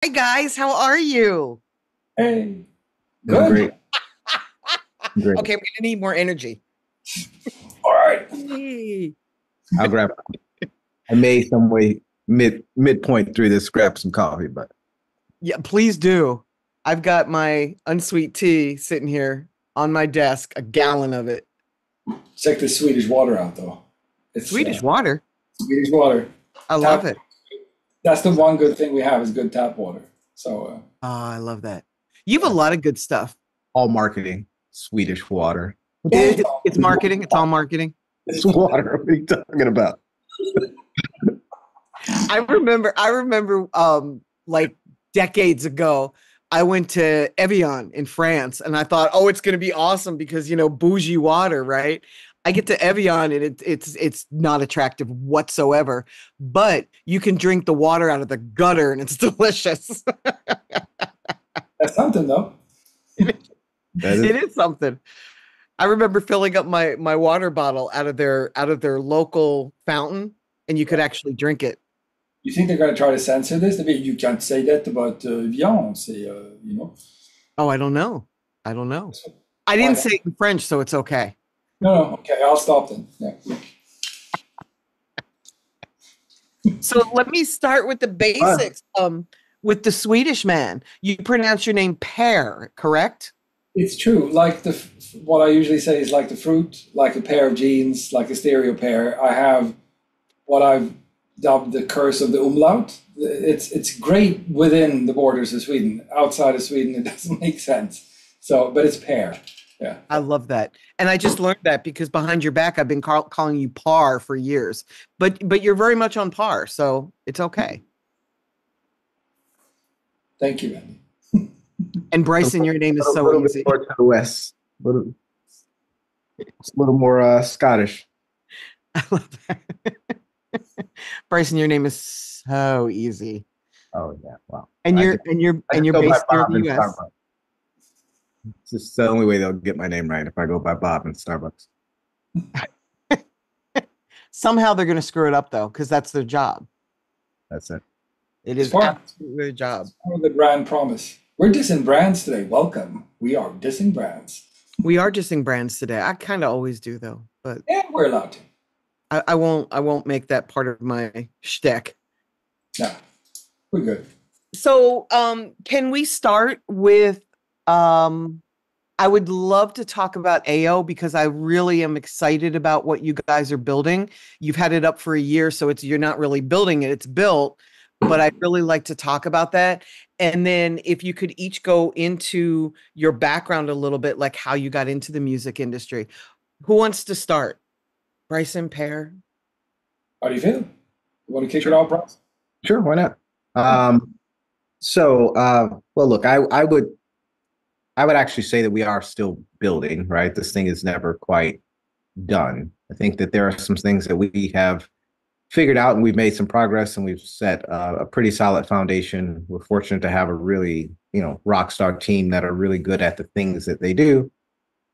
Hi guys, how are you? Hey, Doing good. great. Great. Okay, I'm gonna need more energy. All right. Yay. I'll grab. I may some way midpoint through this grab some coffee, but Yeah, please do. I've got my unsweet tea sitting here on my desk, a gallon of it. Check the Swedish water out, though. It's Swedish water. Swedish water. I love Tap. it. That's the one good thing we have is good tap water. So, Oh, I love that. You have a yeah. lot of good stuff. all marketing. Swedish water. It's marketing. It's all marketing. It's water. What are you talking about? I remember like decades ago, I went to Evian in France and I thought, oh, it's gonna be awesome because bougie water, right? I get to Evian and it's not attractive whatsoever, but you can drink the water out of the gutter and it's delicious. That's something, though. it That is is something. I remember filling up my water bottle out of their local fountain and you could actually drink it. You think they're going to try to censor this? I mean, you can't say that about viande, Oh, I don't know. I don't know. I Why didn't not? say it in French, so it's okay. No, no. Okay, I'll stop then. Yeah. So let me start with the fun. basics. With the Swedish man, you pronounce your name Pear, correct? It's true. Like what I usually say is like the fruit, like a pair of jeans, like a stereo pair. I have what I've dubbed the curse of the umlaut. It's great within the borders of Sweden. Outside of Sweden, it doesn't make sense. So, but it's pair. Yeah. I love that, and I just learned that because behind your back, I've been calling you Par for years. But you're very much on par, so it's okay. Thank you, Wendy. And A Bryson, your name is so little bit easy. more to the west. It's a little more Scottish. I love that. Bryson, your name is so easy, Oh yeah, wow. and I you're just and you're I and just you're go by based here in Bob the in U.S. Starbucks. It's just the only way they'll get my name right if I go by Bob in Starbucks. Somehow they're going to screw it up though, because that's their job. That's it. It It's is part, absolutely their job. part of the brand promise. We're dissing brands today. Welcome. We are dissing brands. We are dissing brands today. I kind of always do though, but Yeah, we're allowed to. I won't. I won't make that part of my shtick. No, we're good. So, can we start with? Um, I would love to talk about AO because I really am excited about what you guys are building. You've had it up for a year, so you're not really building it; it's built. But I'd really like to talk about that. And then if you could each go into your background a little bit, like how you got into the music industry. Who wants to start? Bryson Pear. How do you feel? You want to kick it Sure. off, Bryce? Sure, why not? Well, look, I would actually say that we are still building, right? This thing is never quite done. I think that there are some things that we have figured out and we've made some progress and we've set a pretty solid foundation. We're fortunate to have a really, rock star team that are really good at the things that they do.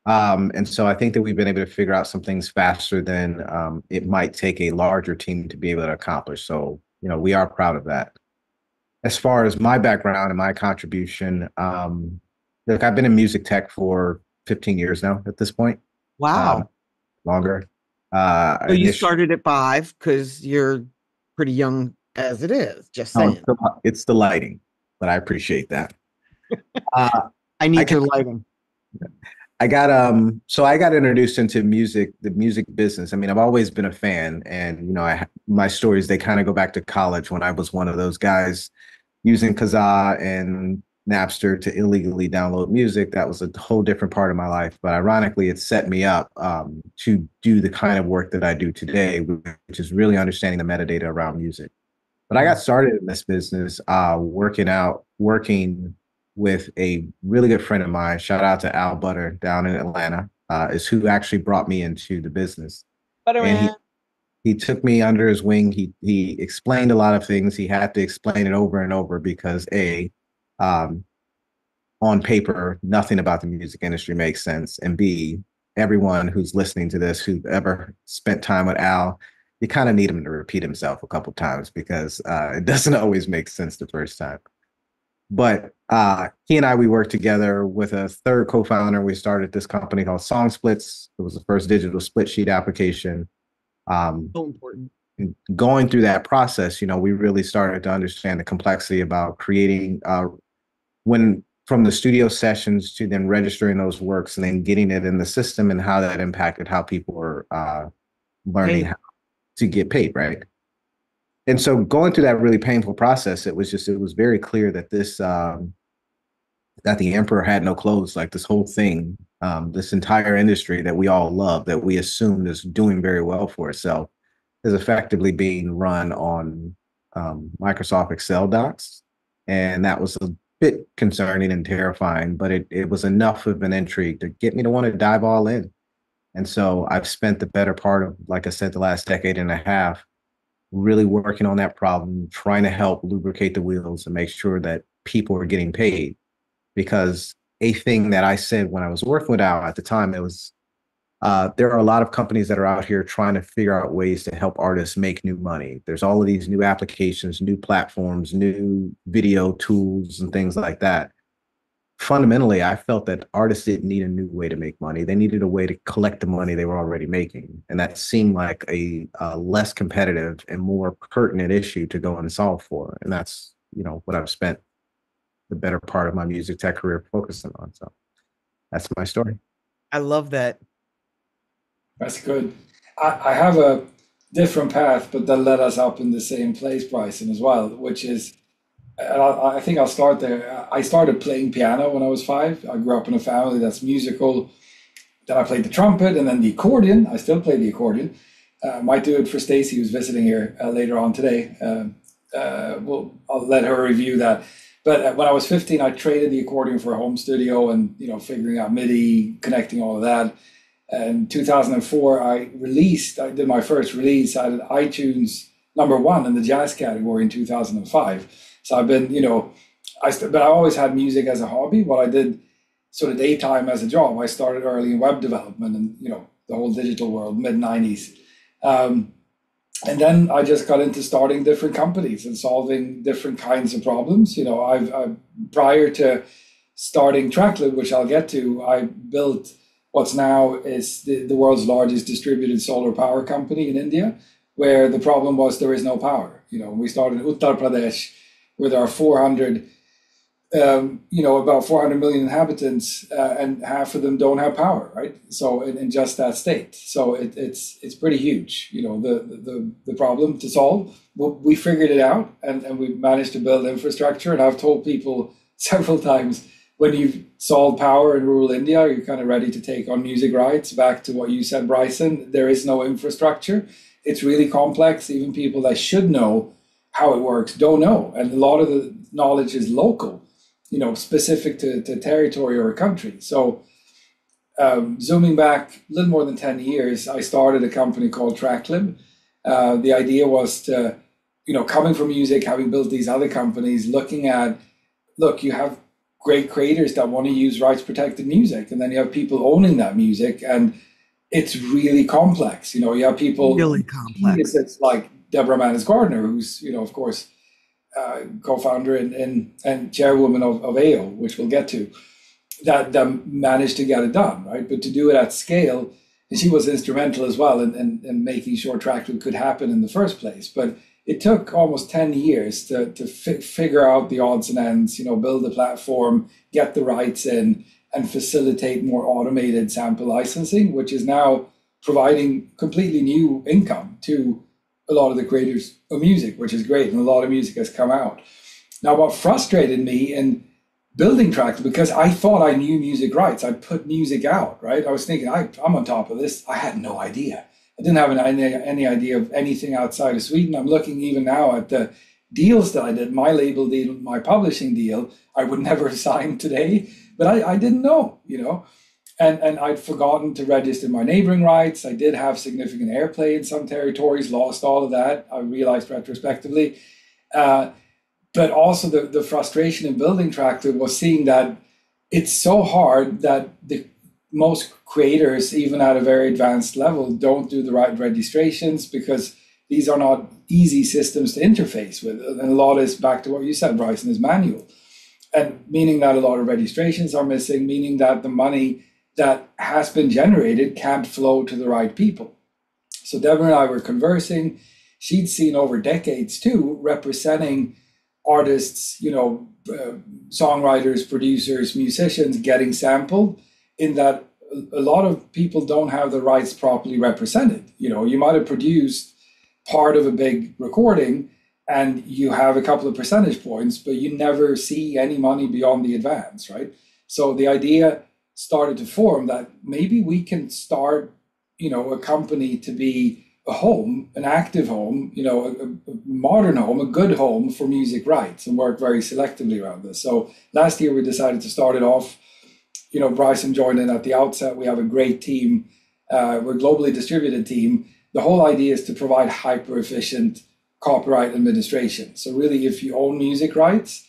And so I think that we've been able to figure out some things faster than it might take a larger team to be able to accomplish. So, we are proud of that. As far as my background and my contribution, look, I've been in music tech for 15 years now at this point, um, Wow. longer. So you Initially, started at 5 because you're pretty young as it is. Just oh, saying. it's the lighting, but I appreciate that. Uh, I I need got, your lighting. I got introduced into the music business. I mean, I've always been a fan, and my stories they kind of go back to college when I was one of those guys using Kazaa and Napster to illegally download music. That was a whole different part of my life. But ironically, it set me up to do the kind of work that I do today, which is really understanding the metadata around music. But I got Mm. started in this business working with a really good friend of mine. Shout out to Al Butter down in Atlanta, is who actually brought me into the business. And Spider-Man. he took me under his wing. He explained a lot of things. He had to explain it over and over because um, on paper, nothing about the music industry makes sense, and B, everyone who's listening to this who've ever spent time with Al, you kind of need him to repeat himself a couple times because it doesn't always make sense the first time. But he and I, we worked together with a third co-founder. We started this company called Song Splits. It was the first digital split sheet application. Um, So important. Going through that process, we really started to understand the complexity about creating when from the studio sessions to then registering those works and then getting it in the system and how that impacted how people were learning Hey, how to get paid, right? And so going through that really painful process, it was very clear that that the emperor had no clothes. Like this whole thing, this entire industry that we all love, that we assumed is doing very well for itself, is effectively being run on Microsoft Excel docs. And that was a bit concerning and terrifying, but it was enough of an intrigue to get me to want to dive all in. And so I've spent the better part of, like I said, the last decade and a half really working on that problem, trying to help lubricate the wheels and make sure that people are getting paid. Because a thing that I said when I was working with Al at the time, it was there are a lot of companies that are out here trying to figure out ways to help artists make new money. There's all of these new applications, new platforms, new video tools, and things like that. Fundamentally, I felt that artists didn't need a new way to make money. They needed a way to collect the money they were already making. And that seemed like a less competitive and more pertinent issue to go and solve for. And that's, what I've spent the better part of my music tech career focusing on. So that's my story. I love that. That's good. I have a different path, but that led us up in the same place, Bryson, as well, which is, and I think I'll start there. I started playing piano when I was 5. I grew up in a family that's musical. Then I played the trumpet and then the accordion. I still play the accordion. Might do it for Stacy, who's visiting here later on today. I'll let her review that. But when I was 15, I traded the accordion for a home studio and, figuring out MIDI, connecting all of that. In 2004, I did my first release. I did iTunes #1 in the jazz category in 2005. So I've been, but I always had music as a hobby. What I did sort of daytime as a job. I started early in web development and, the whole digital world, mid-90s. And then I just got into starting different companies and solving different kinds of problems. I've prior to starting Tracklib, which I'll get to, I built what's now is the world's largest distributed solar power company in India, where the problem was there is no power. We started in Uttar Pradesh, where there are about 400 million inhabitants, and half of them don't have power, right? So in just that state, so it's pretty huge. The problem to solve. We figured it out, and we managed to build infrastructure. And I've told people several times, when you've solved power in rural India, you're kind of ready to take on music rights. Back to what you said, Bryson, there is no infrastructure. It's really complex. Even people that should know how it works don't know, and a lot of the knowledge is local, specific to territory or a country. So zooming back a little more than 10 years, I started a company called Tracklib. The idea was to, coming from music, having built these other companies, looking at, look, you have great creators that want to use rights protected music, and then you have people owning that music, and it's really complex. You have people Really complex. It's like Deborah Manis Gardner, who's, of course, co-founder and chairwoman of AO, which we'll get to, that managed to get it done, right? But to do it at scale, and she was instrumental as well in making sure Tracklib could happen in the first place. But it took almost 10 years to figure out the odds and ends, build the platform, get the rights in, and facilitate more automated sample licensing, which is now providing completely new income to a lot of the creators of music, which is great. And a lot of music has come out. Now, what frustrated me in building Tracklib, because I thought I knew music rights, I put music out, right? I was thinking, I'm on top of this. I had no idea. I didn't have any idea of anything outside of Sweden. I'm looking even now at the deals that I did, my label deal, my publishing deal, I would never sign today, but I didn't know, and I'd forgotten to register my neighboring rights. I did have significant airplay in some territories, lost all of that, I realized retrospectively. But also the frustration in building Tracklib was seeing that it's so hard that most creators, even at a very advanced level, don't do the right registrations because these are not easy systems to interface with. And a lot is, back to what you said, Bryson, is manual. and meaning that a lot of registrations are missing, meaning that the money that has been generated can't flow to the right people. So Deborah and I were conversing. She'd seen over decades too, representing artists, songwriters, producers, musicians getting sampled, in that a lot of people don't have the rights properly represented. You might have produced part of a big recording and you have a couple of percentage points, but you never see any money beyond the advance, right? So the idea started to form that maybe we can start, a company to be a home, an active home, a modern home, a good home for music rights, and work very selectively around this. So last year we decided to start it off. Bryson joined in at the outset. We have a great team. We're a globally distributed team. The whole idea is to provide hyper efficient copyright administration. So really, if you own music rights,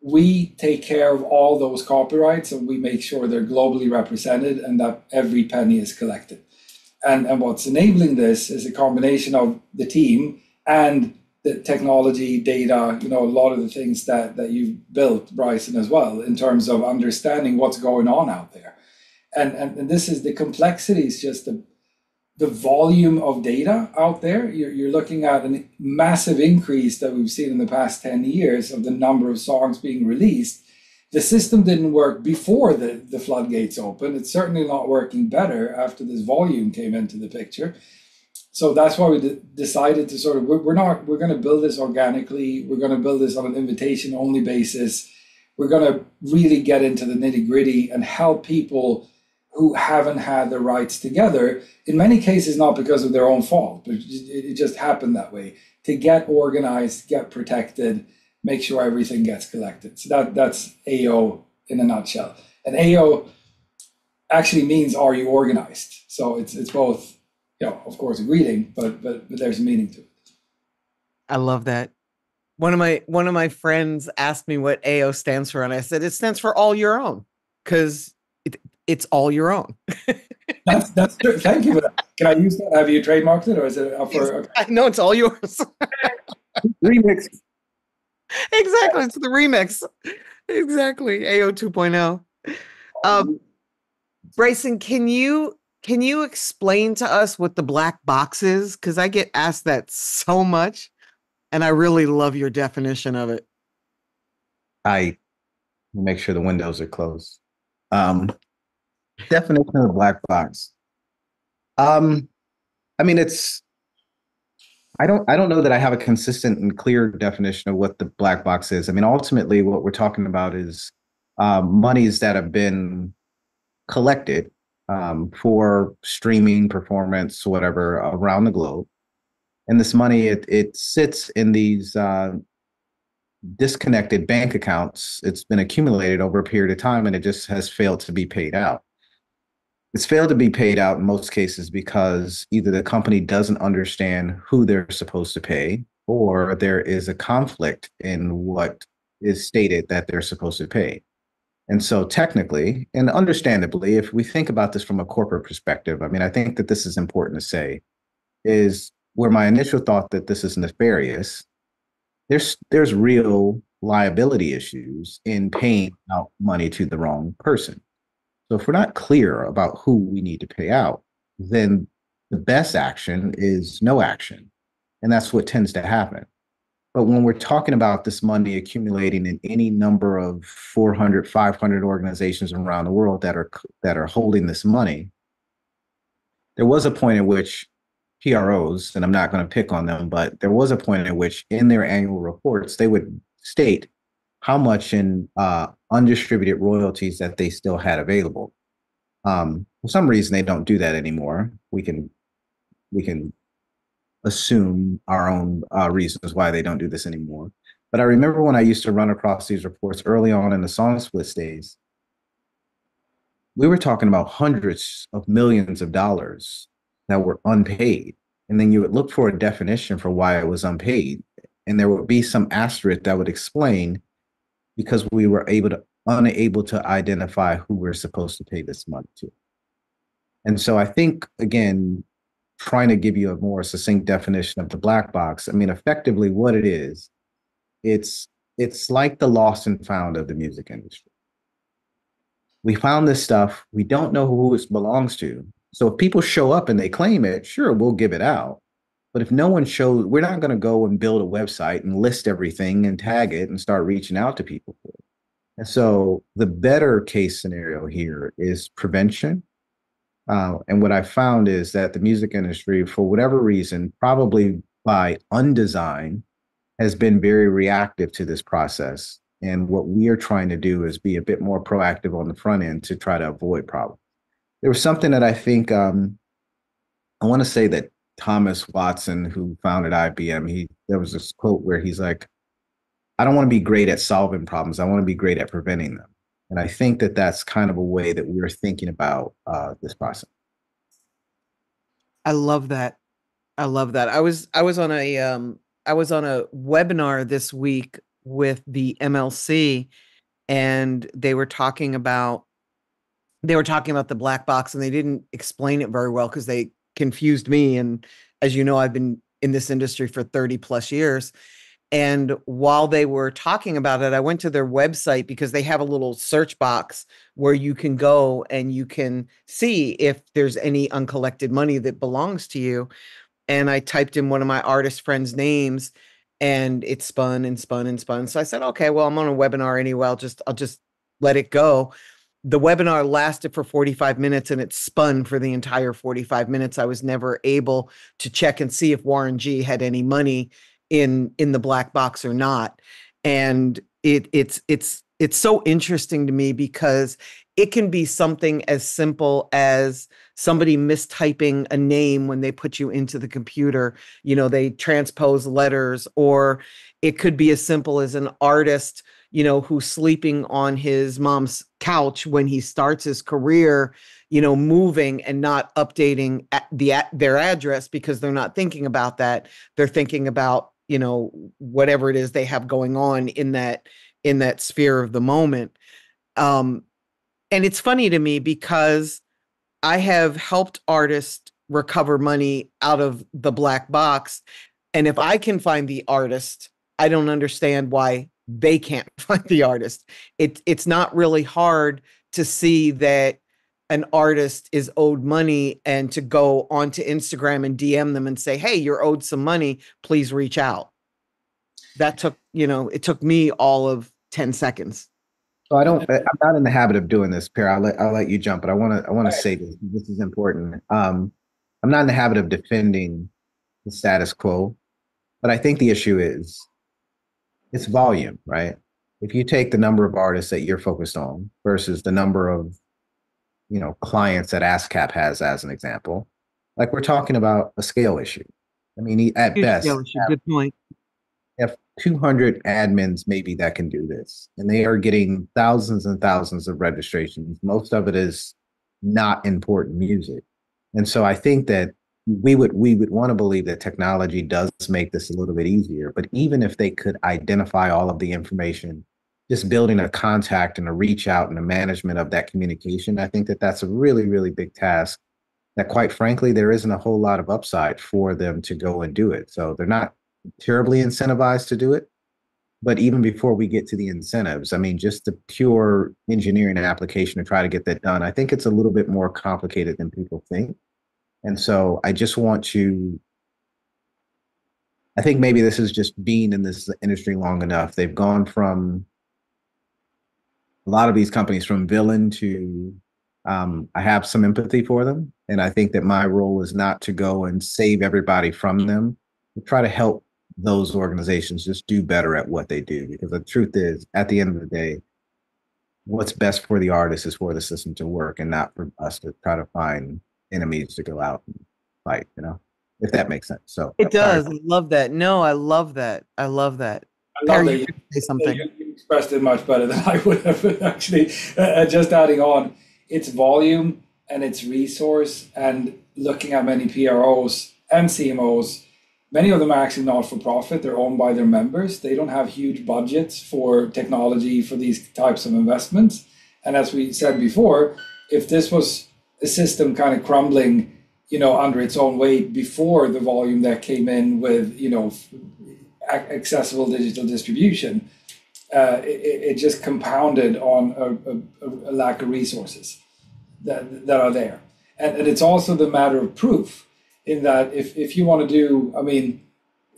we take care of all those copyrights and we make sure they're globally represented and that every penny is collected. And what's enabling this is a combination of the team and the technology, data, a lot of the things that you've built, Bryson, as well, in terms of understanding what's going on out there. And this is the complexity, is just the volume of data out there. You're looking at a massive increase that we've seen in the past 10 years of the number of songs being released. The system didn't work before the floodgates opened. It's certainly not working better after this volume came into the picture. So that's why we decided to we're going to build this organically. We're going to build this on an invitation only basis. We're going to really get into the nitty gritty and help people who haven't had their rights together, in many cases not because of their own fault, but it just happened that way, to get organized, get protected, make sure everything gets collected. So that's AO in a nutshell. And AO actually means, are you organized? So it's both, of course, a greeting, but there's a meaning to it. I love that. One of my friends asked me what AO stands for, and I said it stands for all your own, because it's all your own. That's true. Thank you for that. Can I use that? Have you trademarked it, or is it up for? Okay. I know it's all yours. Remix. Exactly, it's the remix. Exactly, AO 2.0. Bryson, can you explain to us what the black box is? Because I get asked that so much, and I really love your definition of it. I make sure the windows are closed. Definition of the black box. I mean, I don't know that I have a consistent and clear definition of what the black box is. I mean, ultimately, what we're talking about is monies that have been collected for streaming, performance, whatever, around the globe. And this money, it sits in these disconnected bank accounts. It's been accumulated over a period of time, and it just has failed to be paid out. It's failed to be paid out in most cases because either the company doesn't understand who they're supposed to pay, or there is a conflict in what is stated that they're supposed to pay. And so technically and understandably, if we think about this from a corporate perspective, I mean, I think that this is important to say, is where my initial thought that this is nefarious, there's real liability issues in paying out money to the wrong person. So if we're not clear about who we need to pay out, then the best action is no action. And that's what tends to happen. But when we're talking about this money accumulating in any number of 400, 500 organizations around the world that are holding this money, there was a point at which PROs, and I'm not going to pick on them, but there was a point at which in their annual reports, they would state how much in undistributed royalties that they still had available. For some reason, they don't do that anymore. We can assume our own reasons why they don't do this anymore. But I remember when I used to run across these reports early on in the song splits days, we were talking about hundreds of millions of dollars that were unpaid. And then you would look for a definition for why it was unpaid. And there would be some asterisk that would explain because we were unable to identify who we're supposed to pay this money to. And so I think, again, trying to give you a more succinct definition of the black box, I mean, effectively what it is, it's it's like the lost and found of the music industry. We found this stuff. We don't know who it belongs to. So if people show up and they claim it, sure, we'll give it out. But if no one shows, we're not going to go and build a website and list everything and tag it and start reaching out to people for it. And so the better case scenario here is prevention. And what I found is that the music industry, for whatever reason, probably by undesign, has been very reactive to this process. And what we are trying to do is be a bit more proactive on the front end to try to avoid problems. There was something that I think I want to say that Thomas Watson, who founded IBM, there was this quote where he's like, "I don't want to be great at solving problems. I want to be great at preventing them." And I think that that's kind of a way that we're thinking about this process. I love that. I love that. I was on a webinar this week with the MLC, and they were talking about the black box, and they didn't explain it very well because they confused me. And as you know, I've been in this industry for 30 plus years. And while they were talking about it, I went to their website because they have a little search box where you can go and you can see if there's any uncollected money that belongs to you. And I typed in one of my artist friends' names, and it spun and spun and spun. So I said, okay, well, I'm on a webinar anyway. I'll just let it go. The webinar lasted for 45 minutes, and it spun for the entire 45 minutes. I was never able to check and see if Warren G had any money in the black box or not. And it's so interesting to me because it can be something as simple as somebody mistyping a name when they put you into the computer. You know, they transpose letters, or it could be as simple as an artist, you know, who's sleeping on his mom's couch when he starts his career, you know, moving and not updating their address because they're not thinking about that. They're thinking about, you know, whatever it is they have going on in that sphere of the moment. And it's funny to me because I have helped artists recover money out of the black box. And if I can find the artist, I don't understand why they can't find the artist. It's not really hard to see that an artist is owed money and to go onto Instagram and DM them and say, hey, you're owed some money, please reach out. That took, you know, it took me all of 10 seconds. So I'm not in the habit of doing this, Per. I'll let you jump, but I want to say this. This is important. I'm not in the habit of defending the status quo, but I think the issue is it's volume, right? If you take the number of artists that you're focused on versus the number of, you know, clients that ASCAP has as an example, like we're talking about a scale issue. I mean, at Huge best, scale issue. Good point. have 200 admins maybe that can do this, and they are getting thousands and thousands of registrations. Most of it is not important music. And so I think that we would want to believe that technology does make this a little bit easier. But even if they could identify all of the information, just building a contact and a reach out and a management of that communication, I think that that's a really, really big task that, quite frankly, there isn't a whole lot of upside for them to go and do it. So they're not terribly incentivized to do it. But even before we get to the incentives, I mean, just the pure engineering and application to try to get that done, I think it's a little bit more complicated than people think. And so I just want to, I think maybe this is just being in this industry long enough. They've gone from a lot of these companies from villain to, I have some empathy for them. And I think that my role is not to go and save everybody from them, to try to help those organizations just do better at what they do. Because the truth is, at the end of the day, what's best for the artist is for the system to work and not for us to try to find enemies to go out and fight, you know, if that makes sense. So it does. I love that. No, I love that. I love that. I love Perry, that say something. you expressed it much better than I would have actually. Just adding on, it's volume and it's resource, and looking at many PROs and CMOs, many of them are actually not for profit. They're owned by their members. They don't have huge budgets for technology for these types of investments. And as we said before, if this was a system kind of crumbling, you know, under its own weight before the volume that came in with, you know, accessible digital distribution, it just compounded on a lack of resources that are there. And it's also the matter of proof, in that if you want to do, I mean,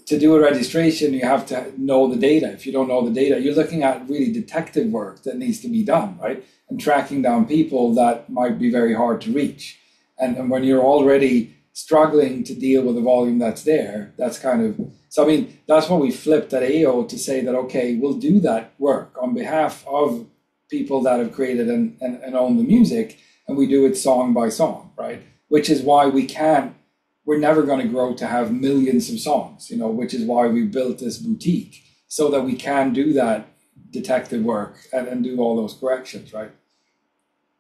to do a registration, you have to know the data. If you don't know the data, you're looking at really detective work that needs to be done, right? And tracking down people that might be very hard to reach. And when you're already struggling to deal with the volume that's there, that's kind of, so I mean, that's what we flipped at AO to say that, okay, we'll do that work on behalf of people that have created and own the music, and we do it song by song, right? Which is why we're never going to grow to have millions of songs, which is why we built this boutique, so that we can do that detective work and do all those corrections, right?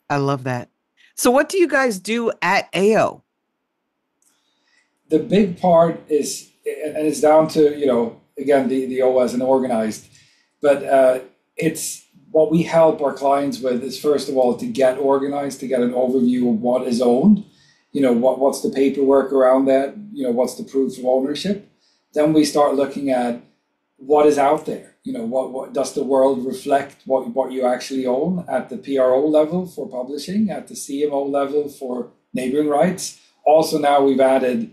I love that. So what do you guys do at AO? The big part is, and it's down to, again, the O as an organized, but it's what we help our clients with is, first of all, to get organized, to get an overview of what is owned, what's the paperwork around that, what's the proof of ownership. Then we start looking at what is out there, what does the world reflect, what you actually own at the PRO level for publishing, at the CMO level for neighboring rights. Also now we've added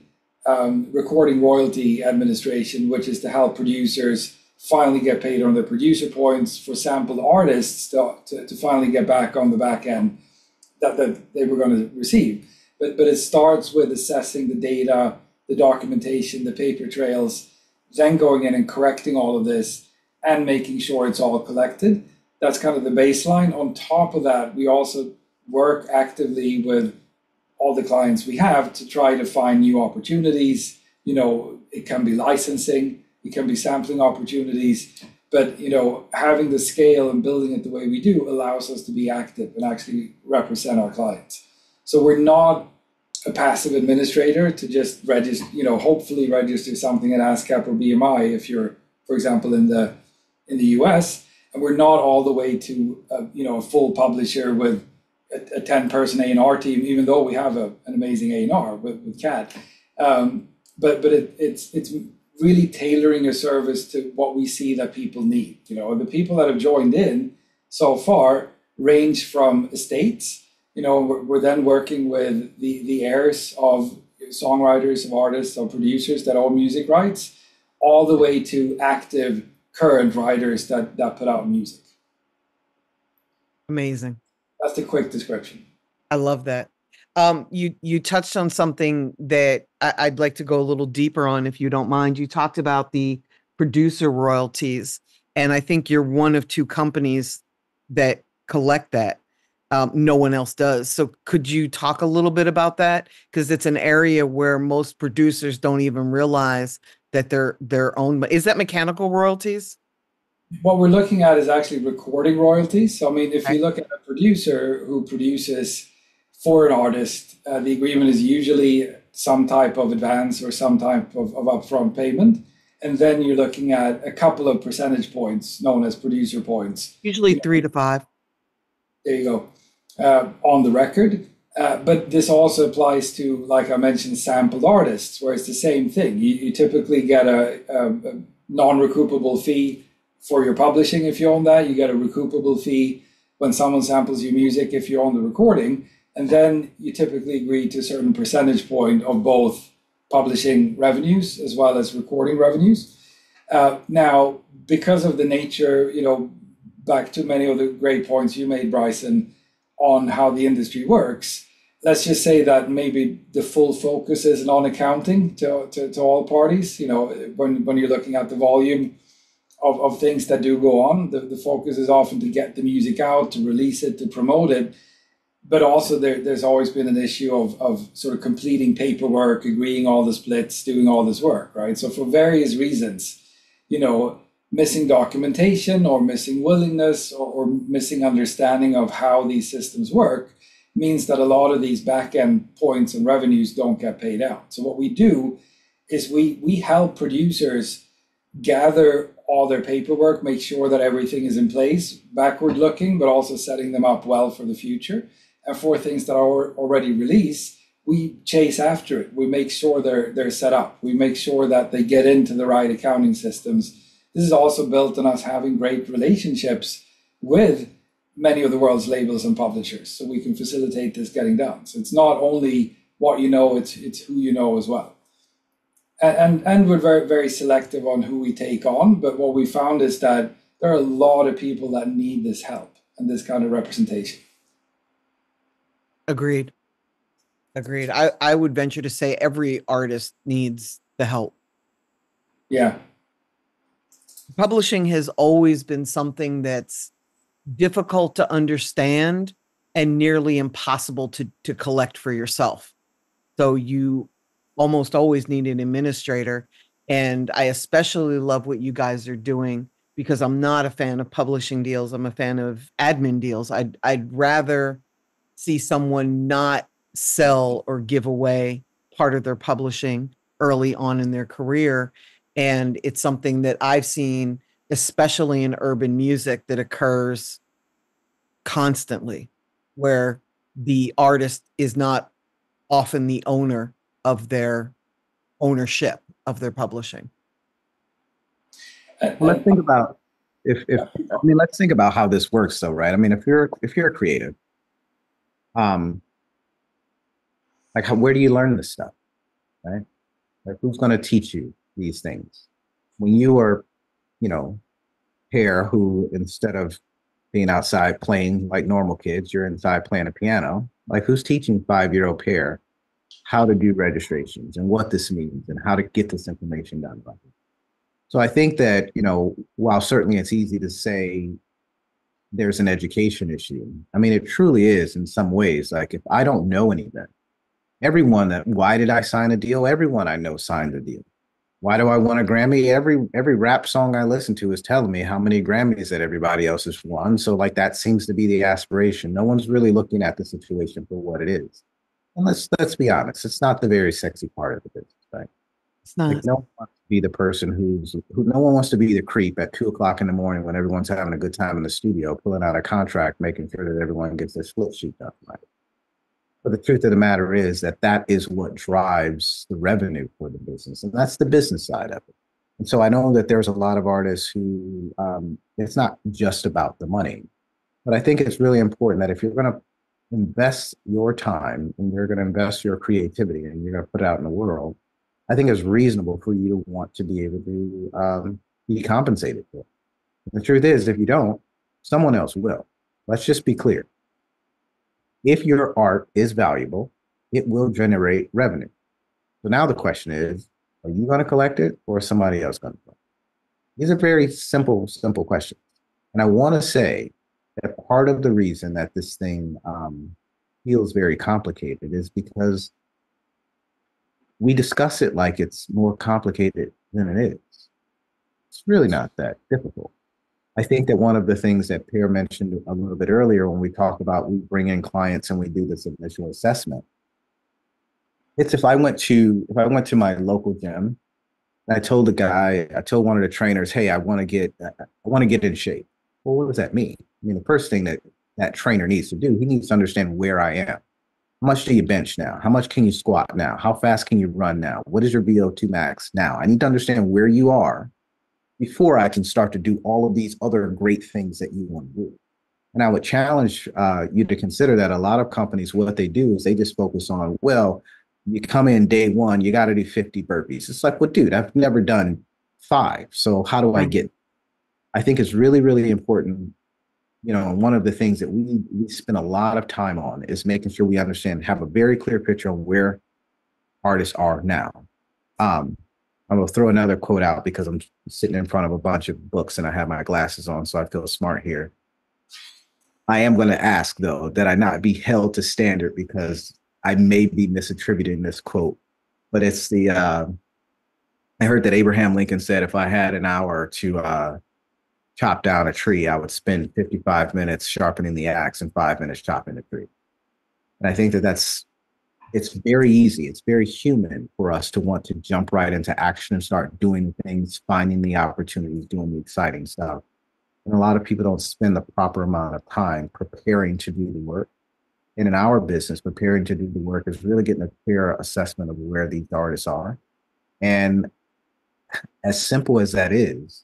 recording royalty administration, which is to help producers finally get paid on their producer points, for sampled artists to finally get back on the back end that they were going to receive. But it starts with assessing the data, the documentation, the paper trails, then going in and correcting all of this and making sure it's all collected. That's kind of the baseline. On top of that, we also work actively with all the clients we have to try to find new opportunities. It can be licensing, it can be sampling opportunities, but having the scale and building it the way we do allows us to be active and actually represent our clients. So we're not a passive administrator to just register, hopefully register something at ASCAP or BMI if you're, for example, in the US, and we're not all the way to a full publisher with a 10-person A&R team, even though we have an amazing A&R with CAT. But it's really tailoring a service to what we see that people need. The people that have joined in so far range from estates. We're then working with the heirs of songwriters, of artists, of producers that own music rights, all the way to active current writers that put out music. Amazing. That's the quick description. I love that. You touched on something that I'd like to go a little deeper on, if you don't mind. You talked about the producer royalties, and I think you're one of two companies that collect that. No one else does. So could you talk a little bit about that? Because it's an area where most producers don't even realize that they're owned. Is that mechanical royalties? What we're looking at is actually recording royalties. So, I mean, if you look at a producer who produces for an artist, the agreement is usually some type of advance or some type of upfront payment. And then you're looking at a couple of percentage points known as producer points. Usually 3 to 5. There you go, on the record. But this also applies to, like I mentioned, sampled artists, where it's the same thing. You typically get a non-recoupable fee for your publishing if you own that. You get a recoupable fee when someone samples your music if you own the recording. And then you typically agree to a certain percentage point of both publishing revenues as well as recording revenues. Now, because of the nature, back to many of the great points you made, Bryson, on how the industry works, let's just say that maybe the full focus isn't on accounting to all parties. When you're looking at the volume of things that do go on, the focus is often to get the music out, to release it, to promote it. But also there's always been an issue of sort of completing paperwork, agreeing all the splits, doing all this work, right? So for various reasons, missing documentation or missing willingness or missing understanding of how these systems work means that a lot of these back-end points and revenues don't get paid out. So what we do is we help producers gather all their paperwork, make sure that everything is in place, backward looking, but also setting them up well for the future. And for things that are already released, we chase after it. We make sure they're set up. We make sure that they get into the right accounting systems, this is also built on us having great relationships with many of the world's labels and publishers, so we can facilitate this getting done. So it's not only what you know, it's who you know as well. And we're very, very selective on who we take on. But what we found is that there are a lot of people that need this help and this kind of representation. Agreed. Agreed. I would venture to say every artist needs the help. Yeah. Publishing has always been something that's difficult to understand and nearly impossible to collect for yourself. So you almost always need an administrator. And I especially love what you guys are doing, because I'm not a fan of publishing deals. I'm a fan of admin deals. I'd rather see someone not sell or give away part of their publishing early on in their career. And it's something that I've seen, especially in urban music, that occurs constantly, where the artist is not often the owner of their ownership of their publishing. Well, let's think about let's think about how this works though, right? I mean, if you're a creative, where do you learn this stuff, right? Like, who's going to teach you these things? When you are, pair who, instead of being outside playing like normal kids, you're inside playing a piano. Like, who's teaching 5-year-old pair how to do registrations and what this means and how to get this information done? So I think that, while certainly it's easy to say there's an education issue, I mean, it truly is in some ways. Like, if I don't know anything, why did I sign a deal? Everyone I know signed a deal. Why do I want a Grammy? Every rap song I listen to is telling me how many Grammys that everybody else has won. So like, that seems to be the aspiration. No one's really looking at the situation for what it is. And let's be honest, it's not the very sexy part of the business, right? It's not. Like, no one wants to be the person no one wants to be the creep at 2:00 in the morning when everyone's having a good time in the studio, pulling out a contract, making sure that everyone gets their split sheet done, right? But the truth of the matter is that is what drives the revenue for the business. And that's the business side of it. And so I know that there's a lot of artists who, it's not just about the money, but I think it's really important that if you're going to invest your time and you're going to invest your creativity and you're going to put it out in the world, I think it's reasonable for you to want to be able to be compensated for it. And the truth is, if you don't, someone else will. Let's just be clear. If your art is valuable, it will generate revenue. So now the question is, are you going to collect it or is somebody else going to collect it? These are very simple questions. And I want to say that part of the reason that this thing feels very complicated is because we discuss it like it's more complicated than it is. It's really not that difficult. I think that one of the things that Pierre mentioned a little bit earlier when we talked about we bring in clients and we do this initial assessment, it's if I went to my local gym and I told one of the trainers, hey, I want to get in shape. Well, what does that mean? I mean, the first thing that trainer needs to do, he needs to understand where I am. How much do you bench now? How much can you squat now? How fast can you run now? What is your VO2 max now? I need to understand where you are before I can start to do all of these other great things that you want to do. And I would challenge you to consider that a lot of companies, what they do is they just focus on, well, you come in day one, you got to do 50 burpees. It's like, well, dude, I've never done 5. So how do I get? I think it's really, really important. One of the things that we spend a lot of time on is making sure we understand, have a very clear picture of where artists are now. I'm going to throw another quote out because I'm sitting in front of a bunch of books and I have my glasses on, so I feel smart here. I am going to ask, though, that I not be held to standard because I may be misattributing this quote, but it's I heard that Abraham Lincoln said, if I had an hour to chop down a tree, I would spend 55 minutes sharpening the axe and 5 minutes chopping the tree. And I think it's very easy. It's very human for us to want to jump right into action and start doing things, finding the opportunities, doing the exciting stuff. And a lot of people don't spend the proper amount of time preparing to do the work. And in our business, preparing to do the work is really getting a clear assessment of where these artists are. And as simple as that is,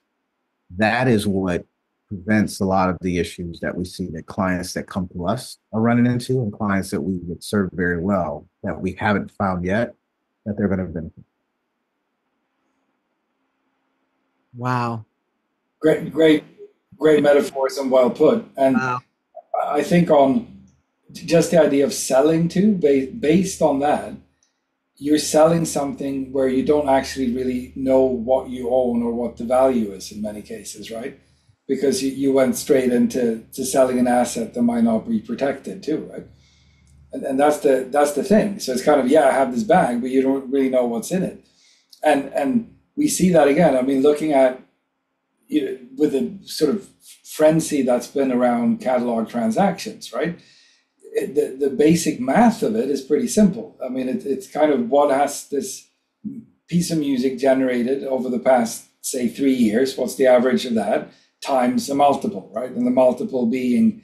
that is what prevents a lot of the issues that we see that clients that come to us are running into, and clients that we would serve very well that we haven't found yet that they're going to benefit. Wow. Great metaphors and well put. And Wow. I think on just the idea of selling too, based on that, you're selling something where you don't actually really know what you own or what the value is in many cases, right? Because you went straight into selling an asset that might not be protected too, right? And that's the thing. So it's kind of, yeah, I have this bag, but you don't really know what's in it. And we see that again. I mean, looking at, with the sort of frenzy that's been around catalog transactions, right? The basic math of it is pretty simple. I mean, it's kind of what has this piece of music generated over the past, say, 3 years, what's the average of that, times a multiple, right? And the multiple being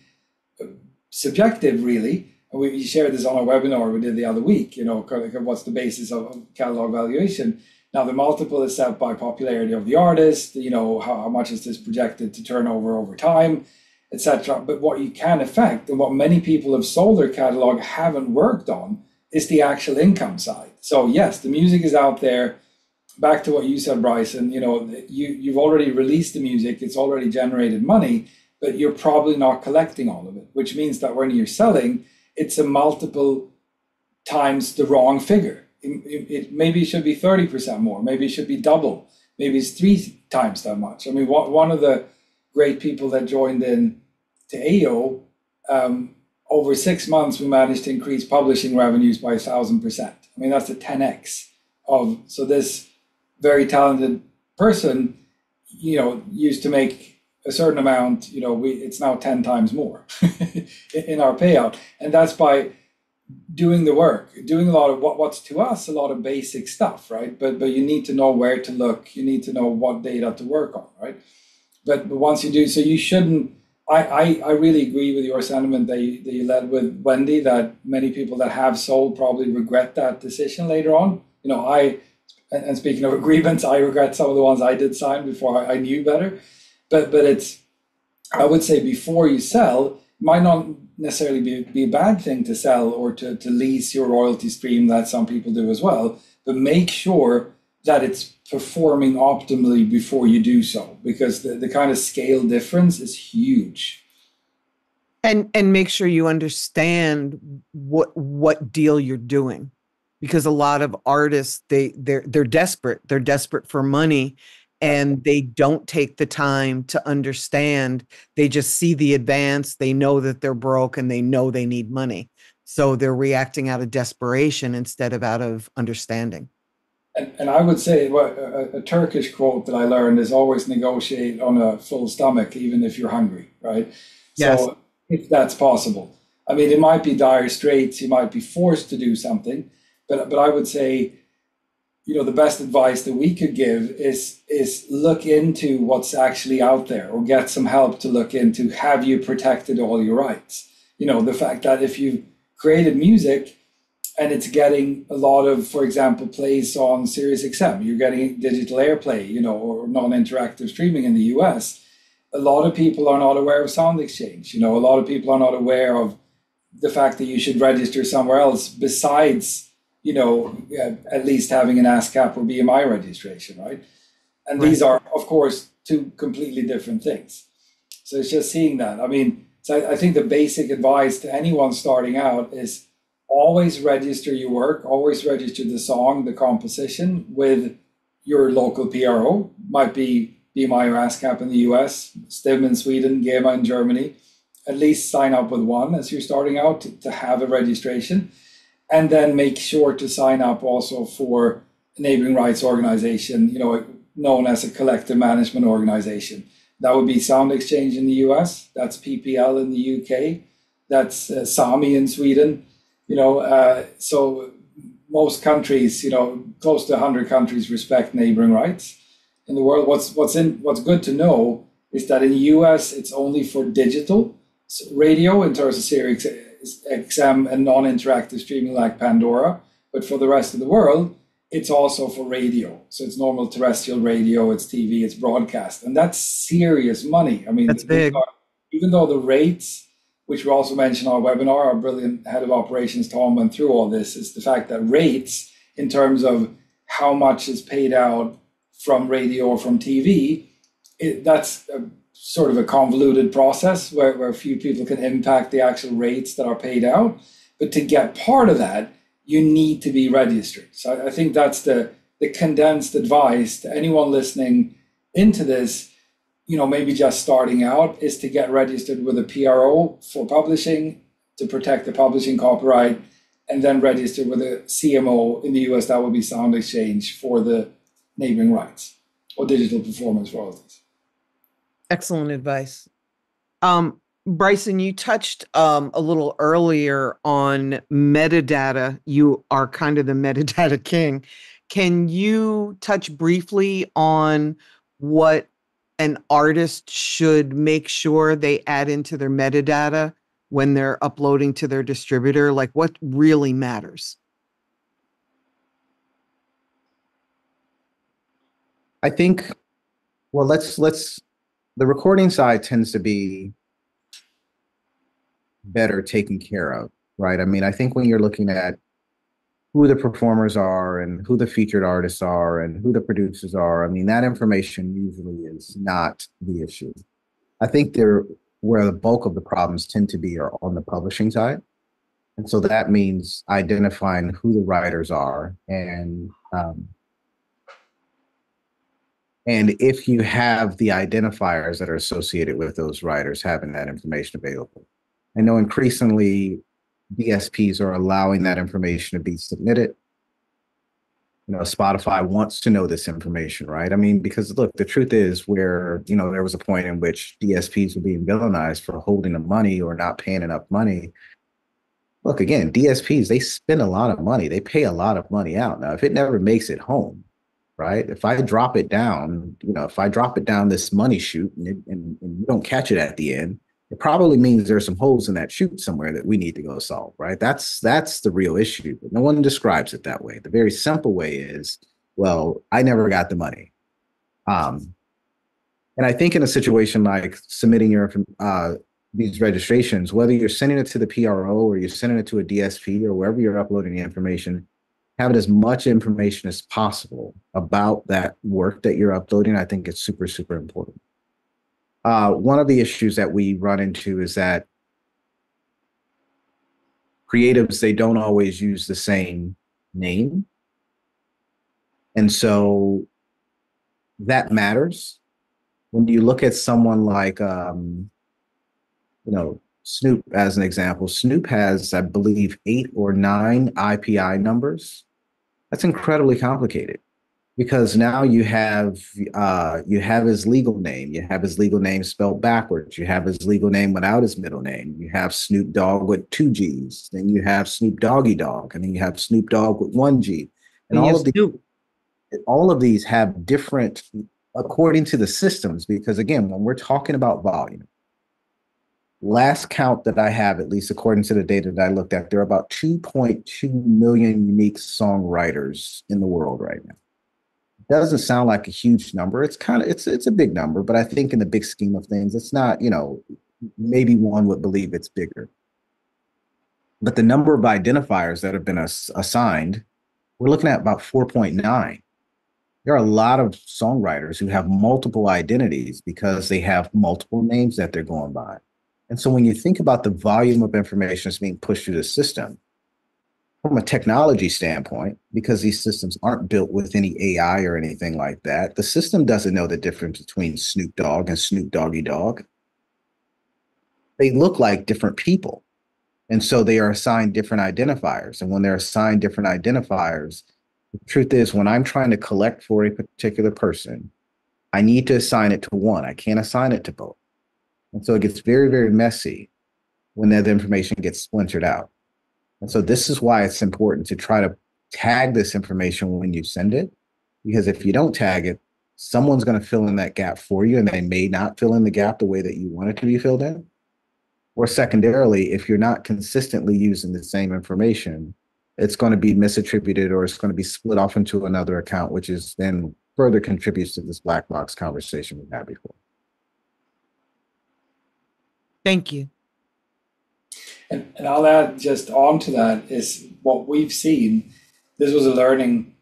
subjective, really. And we shared this on a webinar we did the other week, kind of what's the basis of catalog valuation. Now, the multiple is set by popularity of the artist, how much is this projected to turn over time, etc. But what you can affect, and what many people have sold their catalog haven't worked on, is the actual income side. So yes, the music is out there. Back to what you said, Bryson, you've already released the music, it's already generated money, but you're probably not collecting all of it, which means that when you're selling, it's a multiple times the wrong figure. It maybe should be 30% more, maybe it should be double, maybe it's 3 times that much. I mean, one of the great people that joined in to AO, over 6 months, we managed to increase publishing revenues by 1,000%. I mean, that's a 10x so this very talented person, used to make a certain amount, it's now 10 times more in our payout. And that's by doing the work, doing a lot of what's to us a lot of basic stuff, right? But you need to know where to look, you need to know what data to work on, right? But once you do, so you shouldn't. I really agree with your sentiment that you led with, Wendy, that many people that have sold probably regret that decision later on. And speaking of agreements, I regret some of the ones I did sign before I knew better. But it's, I would say, before you sell, it might not necessarily be a bad thing to sell or to lease your royalty stream, that some people do as well. But make sure that it's performing optimally before you do so, because the kind of scale difference is huge. And make sure you understand what deal you're doing, because a lot of artists, they're desperate. They're desperate for money, and they don't take the time to understand. They just see the advance. They know that they're broke and they know they need money. So they're reacting out of desperation instead of out of understanding. And I would say a Turkish quote that I learned is always negotiate on a full stomach, even if you're hungry, right? Yes. So if that's possible. I mean, it might be dire straits, you might be forced to do something, but I would say, the best advice that we could give is look into what's actually out there, or get some help to look into, have you protected all your rights? The fact that if you created music and it's getting a lot of, for example, plays on Sirius XM, you're getting digital airplay, or non-interactive streaming in the US. A lot of people are not aware of Sound Exchange. A lot of people are not aware of the fact that you should register somewhere else besides, at least having an ASCAP or BMI registration, right? And these are, of course, 2 completely different things. So it's just seeing that. I mean, so I think the basic advice to anyone starting out is always register your work, always register the song, the composition with your local PRO. Might be BMI or ASCAP in the US, STIM in Sweden, GEMA in Germany. At least sign up with one as you're starting out to have a registration. And then make sure to sign up also for a neighboring rights organization, known as a collective management organization. That would be Sound Exchange in the US, that's PPL in the UK, that's SAMI in Sweden. So most countries, close to 100 countries respect neighboring rights in the world. What's good to know is that in the US, it's only for digital radio in terms of Sirius XM and non-interactive streaming like Pandora. But for the rest of the world, it's also for radio. So it's normal terrestrial radio, it's TV, it's broadcast. And that's serious money. I mean, That's big. even though the rates, which we also mentioned on our webinar, our brilliant head of operations, Tom, went through all this, is the fact that rates, in terms of how much is paid out from radio or from TV, that's sort of a convoluted process where a few people can impact the actual rates that are paid out. But to get part of that, you need to be registered. So I think that's the condensed advice to anyone listening into this, maybe just starting out, is to get registered with a PRO for publishing to protect the publishing copyright, and then register with a CMO in the US, that would be Sound Exchange, for the neighboring rights or digital performance royalties. Excellent advice. Bryson, you touched a little earlier on metadata. You are kind of the metadata king. Can you touch briefly on what an artist should make sure they add into their metadata when they're uploading to their distributor? Like, what really matters? I think, well, the recording side tends to be better taken care of, right? I mean, I think when you're looking at who the performers are and who the featured artists are and who the producers are, I mean, that information usually is not the issue. I think where the bulk of the problems tend to be are on the publishing side. And so that means identifying who the writers are and if you have the identifiers that are associated with those writers, having that information available. I know increasingly DSPs are allowing that information to be submitted. Spotify wants to know this information, right? I mean, because look, the truth is there was a point in which DSPs were being villainized for holding the money or not paying enough money. Look, again, DSPs, they spend a lot of money. They pay a lot of money out. Now, if it never makes it home, right? If I drop it down, this money chute and you don't catch it at the end, it probably means there's some holes in that chute somewhere that we need to go solve, right? That's the real issue. But no one describes it that way. The very simple way is, well, I never got the money. And I think in a situation like submitting these registrations, whether you're sending it to the PRO or you're sending it to a DSP or wherever you're uploading the information, having as much information as possible about that work that you're uploading, I think it's super, super important. One of the issues that we run into is that creatives, they don't always use the same name. And so that matters. When you look at someone like, Snoop as an example, Snoop has, I believe, 8 or 9 IPI numbers. That's incredibly complicated because now you have his legal name. You have his legal name spelled backwards. You have his legal name without his middle name. You have Snoop Dogg with 2 G's. Then you have Snoop Doggy Dogg, and then you have Snoop Dogg with 1 G. And all of these have different, according to the systems, because again, when we're talking about volume, last count that I have, at least according to the data that I looked at, there are about 2.2 million unique songwriters in the world right now. It doesn't sound like a huge number. It's a big number, but I think in the big scheme of things, it's not, maybe one would believe it's bigger. But the number of identifiers that have been assigned, we're looking at about 4.9. There are a lot of songwriters who have multiple identities because they have multiple names that they're going by. And so when you think about the volume of information that's being pushed through the system, from a technology standpoint, because these systems aren't built with any AI or anything like that, the system doesn't know the difference between Snoop Dogg and Snoop Doggy Dogg. They look like different people. And so they are assigned different identifiers. And when they're assigned different identifiers, the truth is, when I'm trying to collect for a particular person, I need to assign it to one. I can't assign it to both. And so it gets very, very messy when that information gets splintered out. And so this is why it's important to try to tag this information when you send it, because if you don't tag it, someone's going to fill in that gap for you, and they may not fill in the gap the way that you want it to be filled in. Or secondarily, if you're not consistently using the same information, it's going to be misattributed or it's going to be split off into another account, which is then further contributes to this black box conversation we had before. Thank you. And I'll add just on to that is what we've seen. This was a learning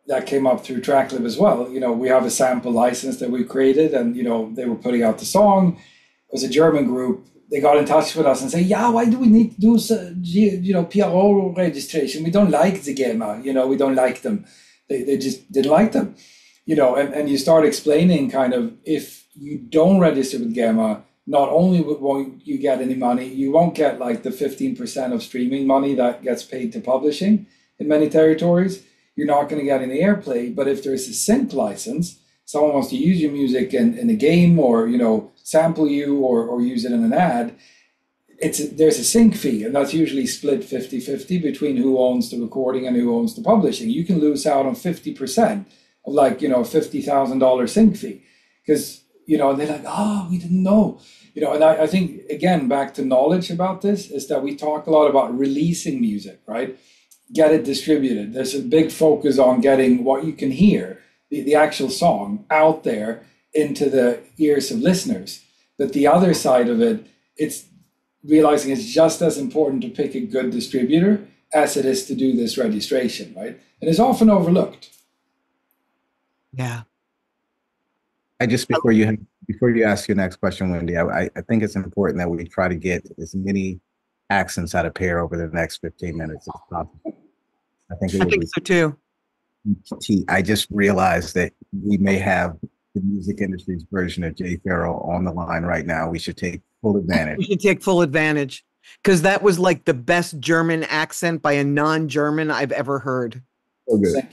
that came up through TrackLib as well. We have a sample license that we created, and they were putting out the song. It was a German group. They got in touch with us and say, "Yeah, why do we need to do PRO registration? We don't like the GEMA. We don't like them. They just didn't like them. And you start explaining kind of, if you don't register with GEMA, not only won't you get any money, you won't get like the 15% of streaming money that gets paid to publishing in many territories. You're not going to get any airplay. But if there's a sync license, someone wants to use your music in a game or, sample you or use it in an ad, there's a sync fee, and that's usually split 50-50 between who owns the recording and who owns the publishing. You can lose out on 50% of $50,000 sync fee because, they're like, oh, we didn't know. And I think, again, back to knowledge about this is that we talk a lot about releasing music, right? Get it distributed. There's a big focus on getting what you can hear, the actual song, out there into the ears of listeners. But the other side of it, it's realizing it's just as important to pick a good distributor as it is to do this registration, right? And it's often overlooked. Yeah. Before you ask your next question, Wendy, I think it's important that we try to get as many accents out of Pear over the next 15 minutes as possible. I think so too. I just realized that we may have the music industry's version of Jay Farrell on the line right now. We should take full advantage. We should take full advantage, because that was like the best German accent by a non-German I've ever heard. So good.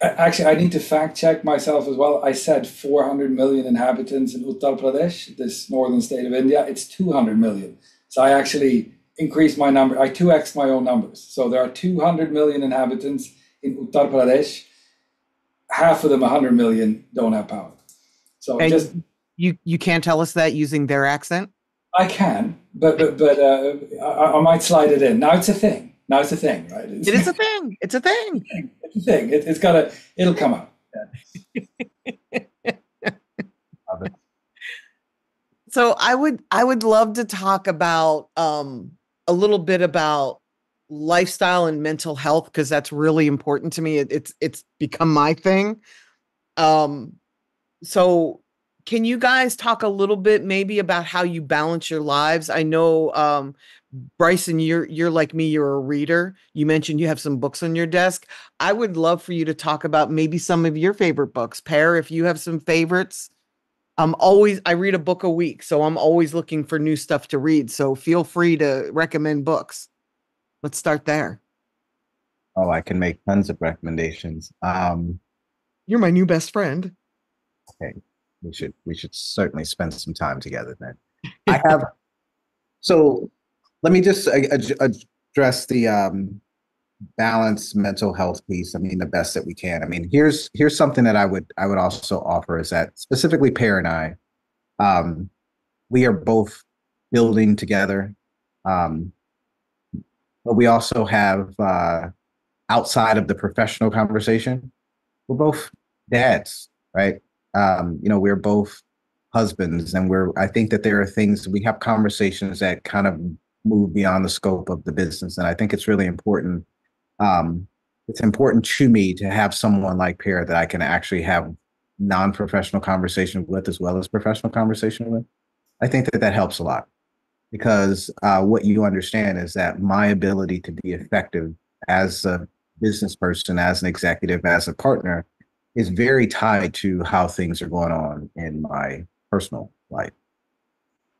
Actually, I need to fact check myself as well. I said 400 million inhabitants in Uttar Pradesh, this northern state of India. It's 200 million. So I actually increased my number. I 2x'd my own numbers. So there are 200 million inhabitants in Uttar Pradesh. Half of them, 100 million, don't have power. So and you can't tell us that using their accent? I can, but I might slide it in. Now it's a thing. Right? It is a thing. It's a thing. It's a thing. It'll come out. Yeah. So I would love to talk about a little bit about lifestyle and mental health, because that's really important to me. It's become my thing. So can you guys talk a little bit maybe about how you balance your lives? I know Bryson, you're like me, you're a reader. You mentioned you have some books on your desk. I would love for you to talk about maybe some of your favorite books. Pear, if you have some favorites. I read a book a week, so I'm always looking for new stuff to read. So feel free to recommend books. Let's start there. Oh, I can make tons of recommendations. You're my new best friend. Okay, we should certainly spend some time together then. I have. So let me just address the balanced mental health piece. I mean, the best that we can. I mean, here's something that I would also offer is that specifically Pear and I, we are both building together, but we also have outside of the professional conversation, we're both dads, right? We're both husbands, and I think that there are things, we have conversations that kind of move beyond the scope of the business, and I think it's really important. It's important to me to have someone like Pear that I can actually have non-professional conversation with as well as professional conversation with. I think that helps a lot, because what you understand is that my ability to be effective as a business person, as an executive, as a partner, is very tied to how things are going on in my personal life.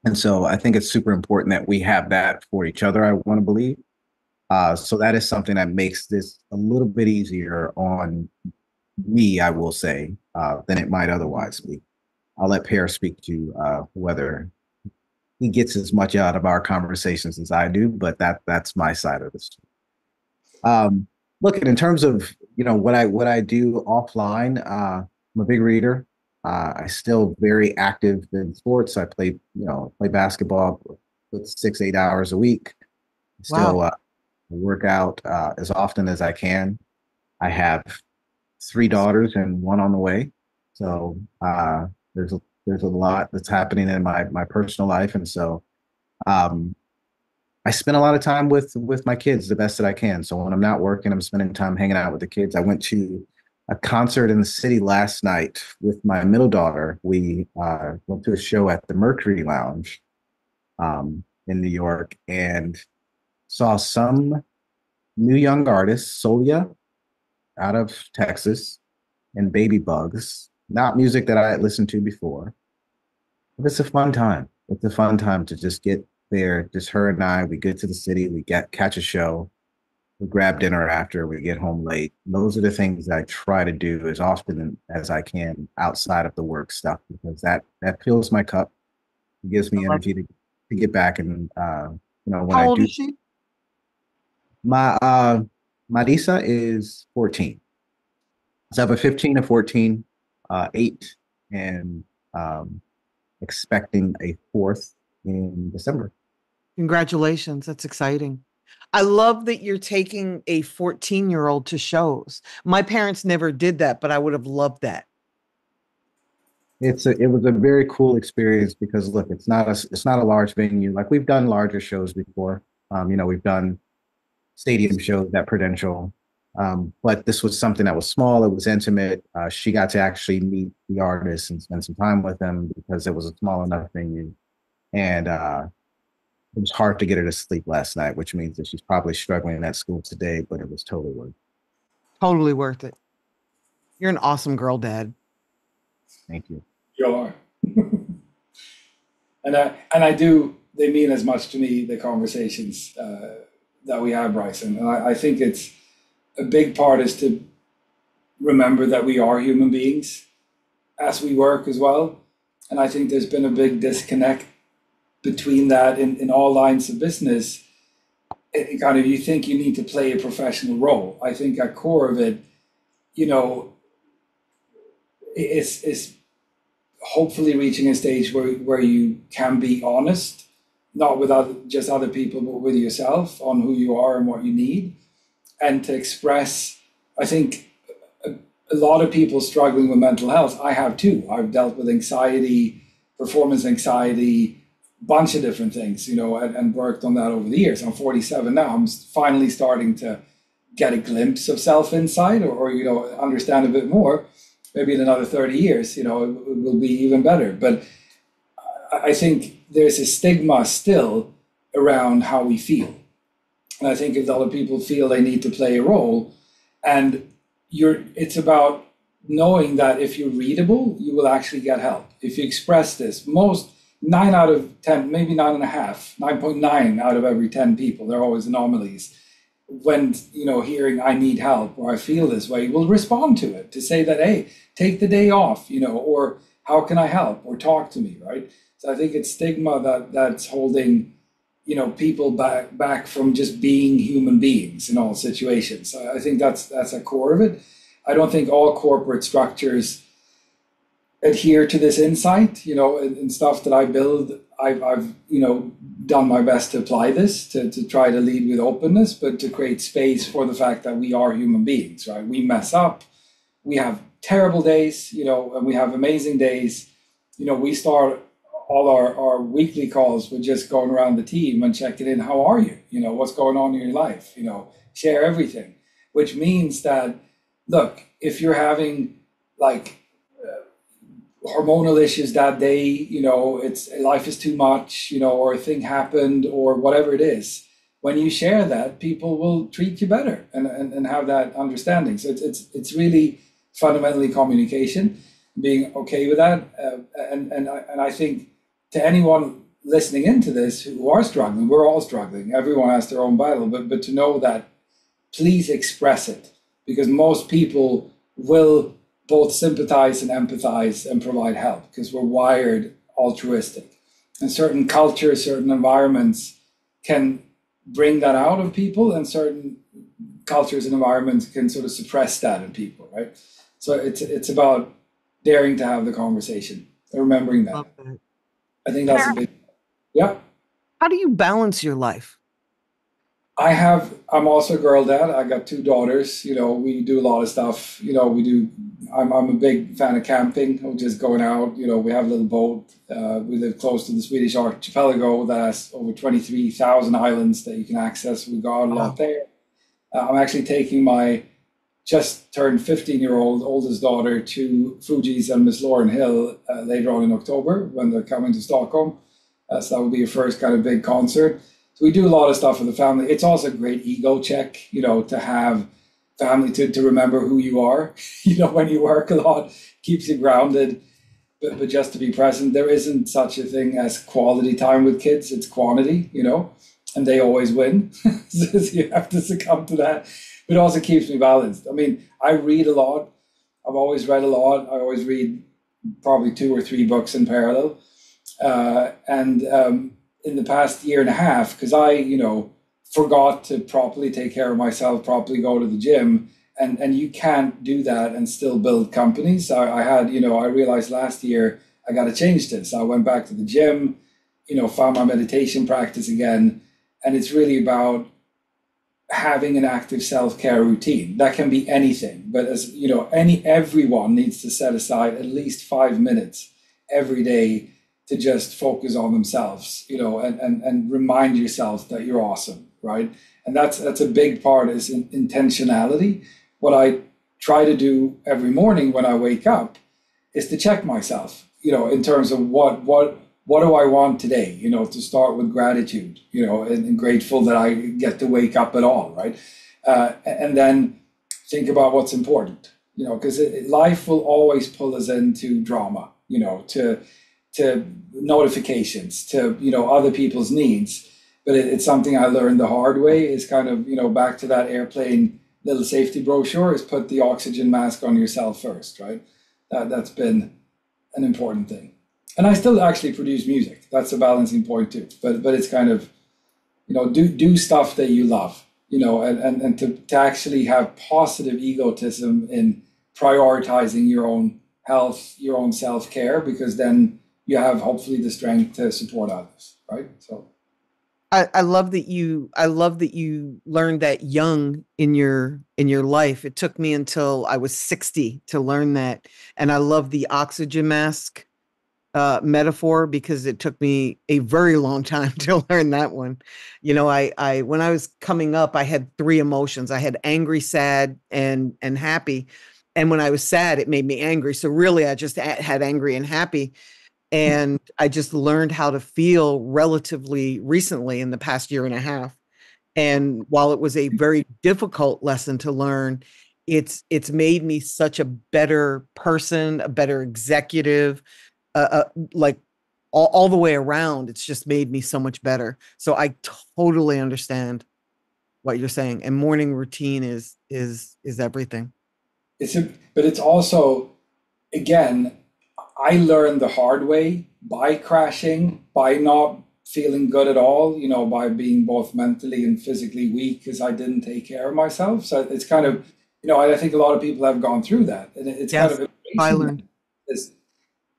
And so I think it's super important that we have that for each other, I want to believe. So that is something that makes this a little bit easier on me, I will say, than it might otherwise be. I'll let Pear speak to whether he gets as much out of our conversations as I do, but that's my side of this. Look, in terms of what I do offline, I'm a big reader. I still very active in sports. I play basketball with 6-8 hours a week. Still. Wow. work out as often as I can. I have three daughters and one on the way. So there's a lot that's happening in my personal life. And so um, I spend a lot of time with my kids the best that I can. So when I'm not working, I'm spending time hanging out with the kids. I went to a concert in the city last night with my middle daughter. We went to a show at the Mercury Lounge in New York and saw some new young artists, Solia out of Texas, and Baby Bugs. Not music that I had listened to before. But it's a fun time. It's a fun time to just get there, just her and I. We get to the city, we get catch a show, we grab dinner after, we get home late. And those are the things that I try to do as often as I can outside of the work stuff because that fills my cup. It gives I me love energy to get back and when How I old do is she? my Marisa is 14. So I have a 15, a 14, 8, and um, expecting a fourth in December. Congratulations. That's exciting. I love that you're taking a 14-year-old to shows. My parents never did that, but I would have loved that. It was a very cool experience because look, it's not a large venue. Like we've done larger shows before. We've done stadium shows at Prudential. But this was something that was small. It was intimate. She got to actually meet the artists and spend some time with them because it was a small enough venue. And it was hard to get her to sleep last night, which means that she's probably struggling at school today, but it was totally worth it. Totally worth it. You're an awesome girl, Dad. Thank you. You are. And I do. They mean as much to me, the conversations that we have, Bryson. And I think it's a big part is to remember that we are human beings as we work as well. And I think there's been a big disconnect between that in all lines of business. It kind of, you think you need to play a professional role. I think at core of it, you know, is hopefully reaching a stage where you can be honest, not with just other people, but with yourself on who you are and what you need, and to express. I think a lot of people struggling with mental health. I have too. I've dealt with anxiety, performance anxiety, bunch of different things, and worked on that over the years. I'm 47 now. I'm finally starting to get a glimpse of self insight or understand a bit more. Maybe in another 30 years, it will be even better. But I think there's a stigma still around how we feel. And I think a lot of people feel they need to play a role. And it's about knowing that if you're readable, you will actually get help. If you express this, most 9 out of 10, maybe 9.5, 9.9 out of every 10 people, there are always anomalies, when hearing I need help or I feel this way, will respond to it to say that, hey, take the day off, or how can I help, or talk to me, right? So I think it's stigma that's holding people back from just being human beings in all situations. So I think that's a core of it. I don't think all corporate structures adhere to this insight, and stuff that I build. I've done my best to apply this to try to lead with openness, but to create space for the fact that we are human beings, right? We mess up, we have terrible days, and we have amazing days. We start all our weekly calls with just going around the team and checking in. How are you? What's going on in your life? Share everything, which means that, look, if you're having like hormonal issues that day, it's life is too much, or a thing happened or whatever it is, when you share that, people will treat you better and have that understanding. So it's really fundamentally communication, being okay with that. And I think to anyone listening into this who are struggling, we're all struggling. Everyone has their own battle, but to know that, please express it, because most people will both sympathize and empathize and provide help because we're wired altruistic. And certain cultures, certain environments can bring that out of people, and certain cultures and environments can sort of suppress that in people, right? So it's about daring to have the conversation and remembering that. Love that. I think that's a big, yeah. How do you balance your life? I'm also a girl dad. I got two daughters. We do a lot of stuff. I'm a big fan of camping, or just going out. We have a little boat. We live close to the Swedish archipelago that has over 23,000 islands that you can access. We got a lot Wow. there. I'm actually taking my just turned 15-year-old oldest daughter to Fuji's and Miss Lauren Hill later on in October when they're coming to Stockholm. So that will be a first kind of big concert. So we do a lot of stuff for the family. It's also a great ego check, to have family to remember who you are. When you work a lot, keeps you grounded. But just to be present, there isn't such a thing as quality time with kids. It's quantity, and they always win. So you have to succumb to that. But it also keeps me balanced. I mean, I read a lot. I've always read a lot. I always read probably two or three books in parallel. And in the past year and a half, because I forgot to properly take care of myself, properly go to the gym, and you can't do that and still build companies. I realized last year I got to change this. I went back to the gym, found my meditation practice again, and it's really about having an active self-care routine. That can be anything, but as you know, everyone needs to set aside at least 5 minutes every day to just focus on themselves, and remind yourself that you're awesome, right? And that's a big part is intentionality. What I try to do every morning when I wake up is to check myself, in terms of what do I want today, to start with gratitude, and grateful that I get to wake up at all, right? And then think about what's important, because life will always pull us into drama, to notifications, to, other people's needs. But it's something I learned the hard way is kind of, back to that airplane little safety brochure is put the oxygen mask on yourself first, right? That's been an important thing. And I still actually produce music. That's a balancing point too. But it's kind of, do stuff that you love, and to actually have positive egotism in prioritizing your own health, your own self-care, because then you have hopefully the strength to support others, right? So I love that you learned that young in your life. It took me until I was 60 to learn that. And I love the oxygen mask metaphor because it took me a very long time to learn that one. I when I was coming up, I had three emotions. I had angry, sad, and happy. And when I was sad, it made me angry. So really, I just had angry and happy. And I just learned how to feel relatively recently in the past year and a half. And while it was a very difficult lesson to learn, it's made me such a better person, a better executive, like all the way around. It's just made me so much better. So I totally understand what you're saying. And morning routine is everything. but it's also, again, I learned the hard way by crashing, by not feeling good at all, by being both mentally and physically weak because I didn't take care of myself. So it's kind of, I think a lot of people have gone through that. And it's kind Yes, of I embracing that. learned. Is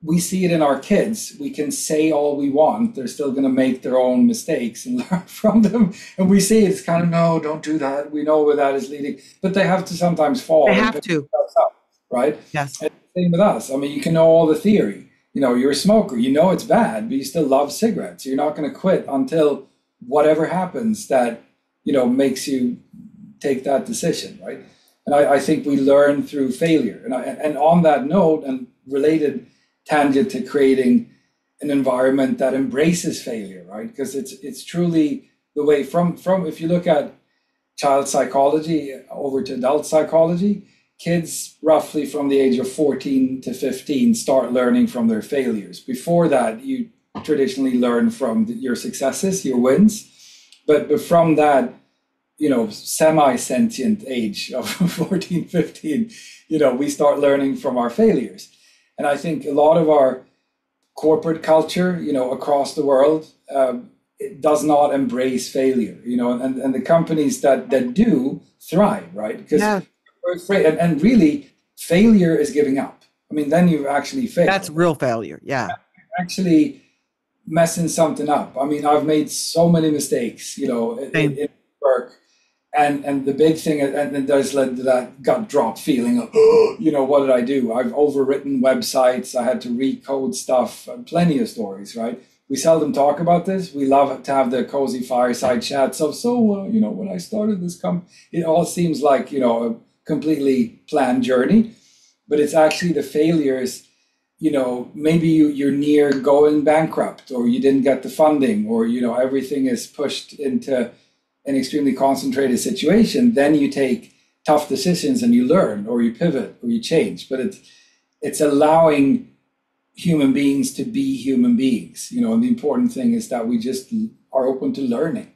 we see it in our kids. We can say all we want. They're still going to make their own mistakes and learn from them. And we see it's kind of, no, don't do that. We know where that is leading. But they have to sometimes I fall and have pick to. themselves up, right? Yes. And same with us. I mean, you can know all the theory. You're a smoker. You know it's bad, but you still love cigarettes. You're not going to quit until whatever happens that, makes you take that decision, right? And I think we learn through failure. And on that note, and related tangent to creating an environment that embraces failure, right? Because it's truly the way from if you look at child psychology over to adult psychology, kids roughly from the age of 14 to 15 start learning from their failures. Before that, you traditionally learn from your successes, your wins. But from that, semi-sentient age of 14, 15, we start learning from our failures. And I think a lot of our corporate culture, across the world, it does not embrace failure, and the companies that do thrive, right? Because Yeah, we're afraid, and really, failure is giving up. I mean, then you've actually that's failed, real failure. Yeah. actually messing something up. I mean, I've made so many mistakes, Same. in work. And the big thing, and it does led to that gut drop feeling of, oh, what did I do? I've overwritten websites. I had to recode stuff. Plenty of stories, right? We seldom talk about this. We love to have the cozy fireside chats of, when I started this company, it all seems like, a completely planned journey, but it's actually the failures. Maybe you're near going bankrupt, or you didn't get the funding, or, everything is pushed into an extremely concentrated situation. Then you take tough decisions and you learn, or you pivot, or you change. But it's allowing human beings to be human beings, and the important thing is that we just are open to learning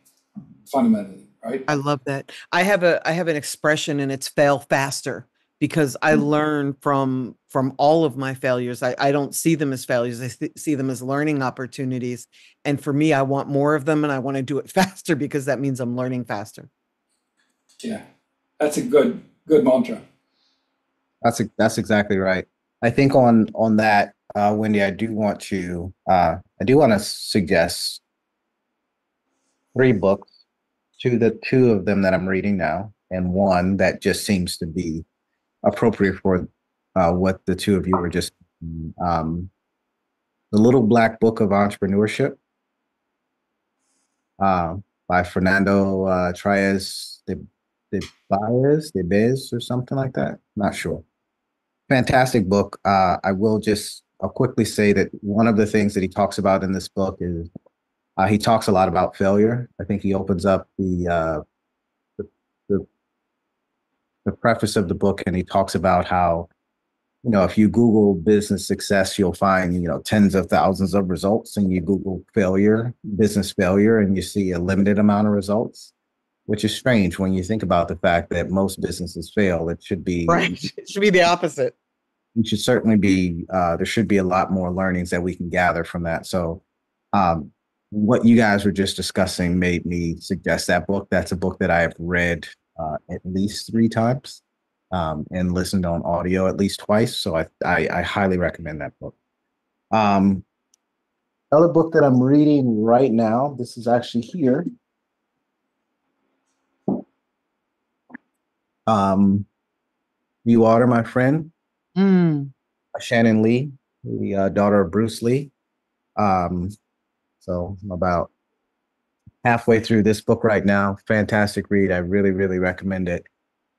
fundamentally, right? I love that. I have an expression, and it's fail faster, because I learn from all of my failures. I don't see them as failures. I see them as learning opportunities. And for me, I want more of them, and I want to do it faster, because that means I'm learning faster. Yeah, that's a good mantra. That's exactly right. I think on that, Wendy, I do want to suggest 3 books, the two of them that I'm reading now, and one that just seems to be appropriate for what the two of you were just. The Little Black Book of Entrepreneurship, by Fernando Trias de Bez or something like that. Not sure. Fantastic book. I'll quickly say that one of the things that he talks about in this book is he talks a lot about failure. I think he opens up the preface of the book, and he talks about how, if you Google business success, you'll find, tens of thousands of results, and you Google business failure, and you see a limited amount of results, which is strange when you think about the fact that most businesses fail. It should be Right. It should be the opposite. It should certainly be, there should be a lot more learnings that we can gather from that. So what you guys were just discussing made me suggest that book. That's a book that I have read at least 3 times. And listened on audio at least twice. So I highly recommend that book. Other book that I'm reading right now, this is actually here. You Are My Friend, Shannon Lee, the daughter of Bruce Lee. So I'm about halfway through this book right now. Fantastic read. I really, really recommend it.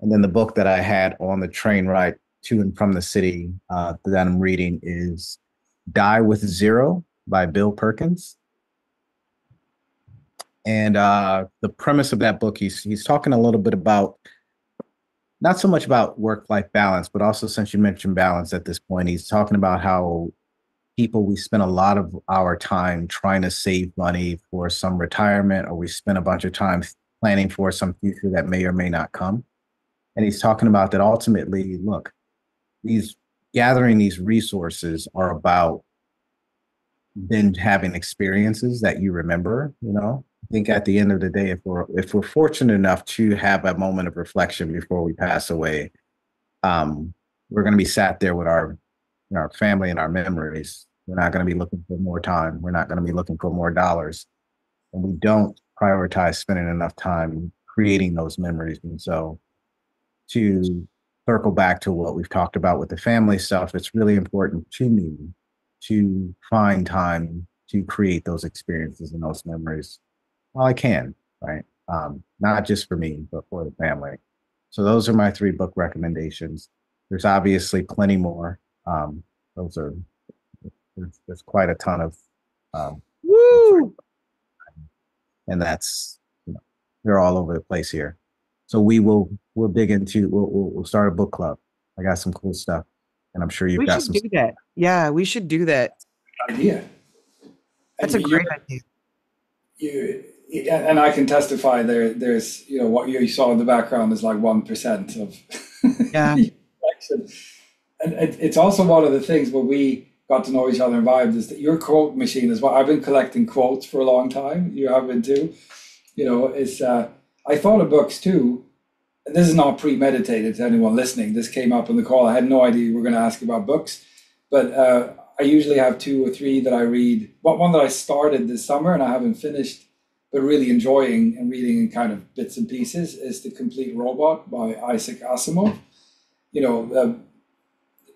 And then the book that I had on the train ride to and from the city that I'm reading is Die with Zero by Bill Perkins. And the premise of that book, he's talking a little bit about, not so much about work-life balance, but also, since you mentioned balance at this point, he's talking about how we spend a lot of our time trying to save money for some retirement, or we spend a bunch of time planning for some future that may or may not come. And he's talking about that ultimately, look, gathering these resources are about then having experiences that you remember. I think at the end of the day, if we're fortunate enough to have a moment of reflection before we pass away, we're going to be sat there with our family and our memories. We're not going to be looking for more time. We're not going to be looking for more dollars, and we don't prioritize spending enough time creating those memories. And so, to circle back to what we've talked about with the family stuff, it's really important to me to find time to create those experiences and those memories while I can, right? Not just for me, but for the family. So those are my 3 book recommendations. There's obviously plenty more. There's quite a ton of, Woo! and that's, they're all over the place here. So we'll dig into, we'll start a book club. I got some cool stuff, and I'm sure you've got some. We should do that. Yeah, we should do that. Idea. That's a great idea. And I can testify there's, what you saw in the background is like 1% of Yeah. And it's also one of the things where we got to know each other and vibed is that your quote machine is what I've been collecting quotes for a long time. You have been too. I thought of books too, and this is not premeditated to anyone listening. This came up in the call. I had no idea you were going to ask about books, but I usually have 2 or 3 that I read. One that I started this summer and I haven't finished but really enjoying and reading in kind of bits and pieces, is The Complete Robot by Isaac Asimov. You know,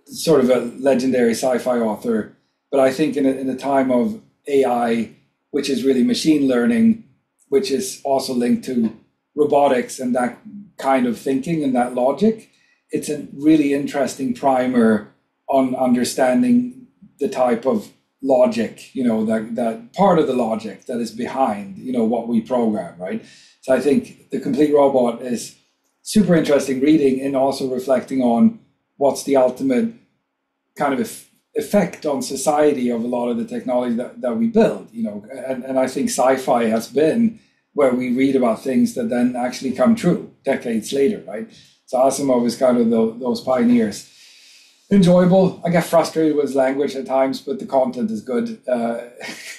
sort of a legendary sci-fi author, but I think in a time of AI, which is really machine learning, which is also linked to robotics and that kind of thinking and that logic, it's a really interesting primer on understanding the type of logic, you know, that part of the logic that is behind, you know, what we program, right? So I think The Complete Robot is super interesting reading, and also reflecting on what's the ultimate kind of effect on society of a lot of the technology that we build, you know. And I think sci-fi has been where we read about things that then actually come true decades later, right? So Asimov is kind of those pioneers. Enjoyable. I get frustrated with his language at times, but the content is good.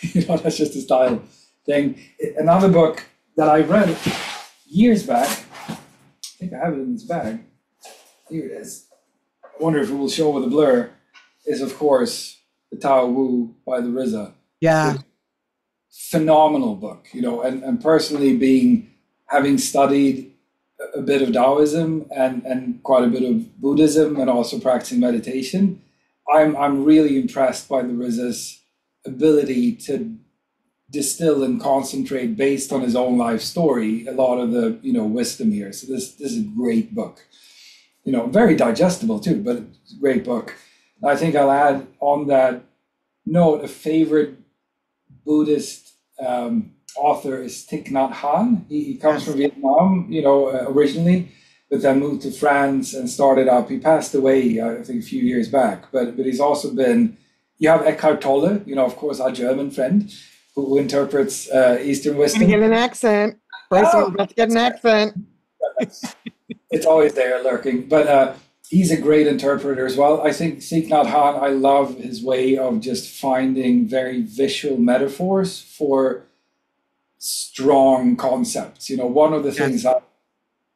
You know, that's just a style thing. Another book that I read years back, I think I have it in this bag. Here it is. I wonder if it will show with a blur, is of course The Tao Wu by the RZA. Yeah. Phenomenal book, you know, and personally having studied a bit of Taoism and quite a bit of Buddhism, and also practicing meditation, I'm really impressed by the RZA's ability to distill and concentrate based on his own life story a lot of the, you know, wisdom here. So this is a great book, you know, very digestible too, but it's a great book. I think I'll add on that note, a favorite Buddhist author is Thich Nhat Hanh. He comes from Vietnam, you know, originally, but then moved to France and started up. He passed away, I think, a few years back. But he's also been. You have Eckhart Tolle, you know, of course, our German friend, who interprets Eastern wisdom. Get an accent. First, I'm about to get an accent. It's always there lurking, but he's a great interpreter as well. I think Thich Nhat Hanh, I love his way of just finding very visual metaphors for strong concepts. You know, one of the things I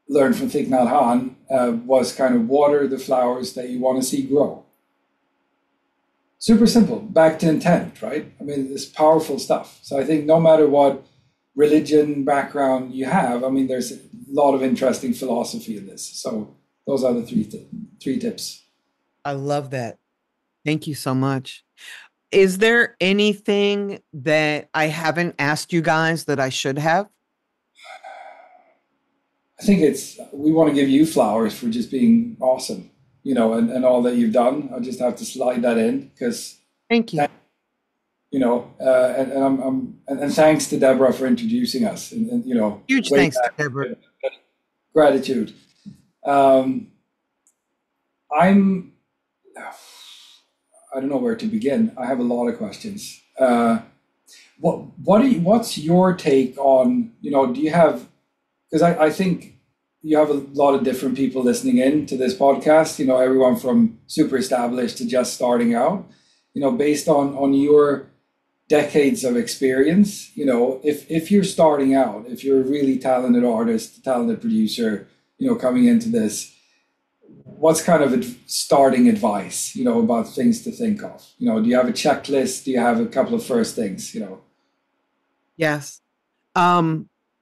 learned from Thich Nhat Hanh was kind of water the flowers that you want to see grow. Super simple, back to intent, right? I mean, it's powerful stuff. So I think no matter what religion background you have, I mean, there's a lot of interesting philosophy in this. So those are the three tips. I love that. Thank you so much. Is there anything that I haven't asked you guys that I should have? I think we want to give you flowers for just being awesome, you know, and all that you've done. I just have to slide that in because thank you. You know, and thanks to Deborah for introducing us, and you know, huge thanks to Deborah. Gratitude. I don't know where to begin. I have a lot of questions. What's your take on, you know, do you have, because I think you have a lot of different people listening in to this podcast, you know, everyone from super established to just starting out, you know, based on your decades of experience, you know, if you're starting out, if you're a really talented artist, talented producer, you know, coming into this, what's kind of starting advice, you know, about things to think of? You know, do you have a checklist? Do you have a couple of first things, you know? Yes.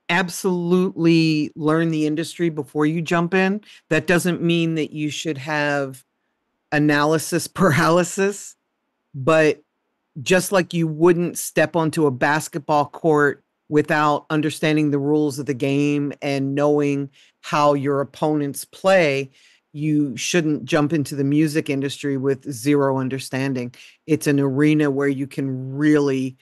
Absolutely learn the industry before you jump in. That doesn't mean that you should have analysis paralysis, but just like you wouldn't step onto a basketball court without understanding the rules of the game and knowing how your opponents play, you shouldn't jump into the music industry with zero understanding. It's an arena where you can really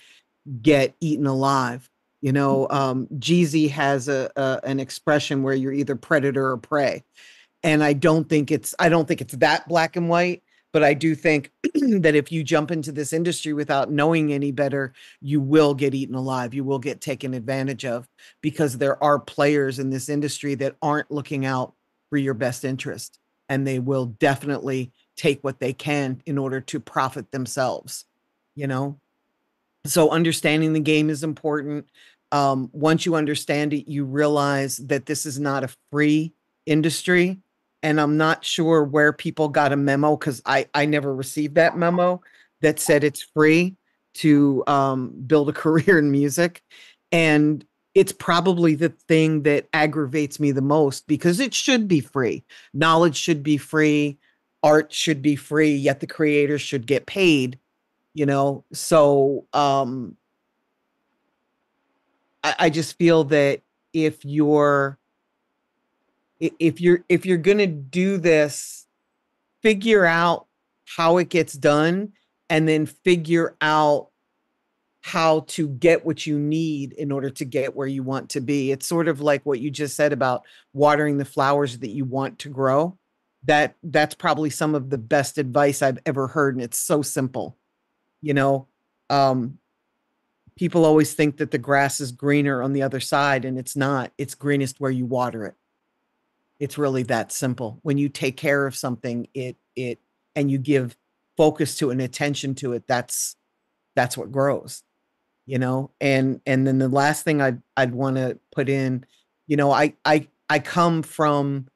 get eaten alive. You know, Jeezy has an expression where you're either predator or prey. And I don't think it's that black and white, but I do think that if you jump into this industry without knowing any better, you will get eaten alive. You will get taken advantage of, because there are players in this industry that aren't looking out for your best interest, and they will definitely take what they can in order to profit themselves, you know? So understanding the game is important. Once you understand it, you realize that this is not a free industry. And I'm not sure where people got a memo, because I never received that memo that said it's free to build a career in music. And it's probably the thing that aggravates me the most because it should be free. Knowledge should be free. Art should be free, yet the creators should get paid, you know? So I just feel that if you're if you're gonna do this, figure out how it gets done and then figure out how to get what you need in order to get where you want to be. It's sort of like what you just said about watering the flowers that you want to grow. That's probably some of the best advice I've ever heard, and it's so simple. You know, um, people always think that the grass is greener on the other side, and it's not. It's greenest where you water it. It's really that simple. When you take care of something, it and you give focus to it and attention to it, that's what grows, you know. And then the last thing I'd want to put in, you know, I come from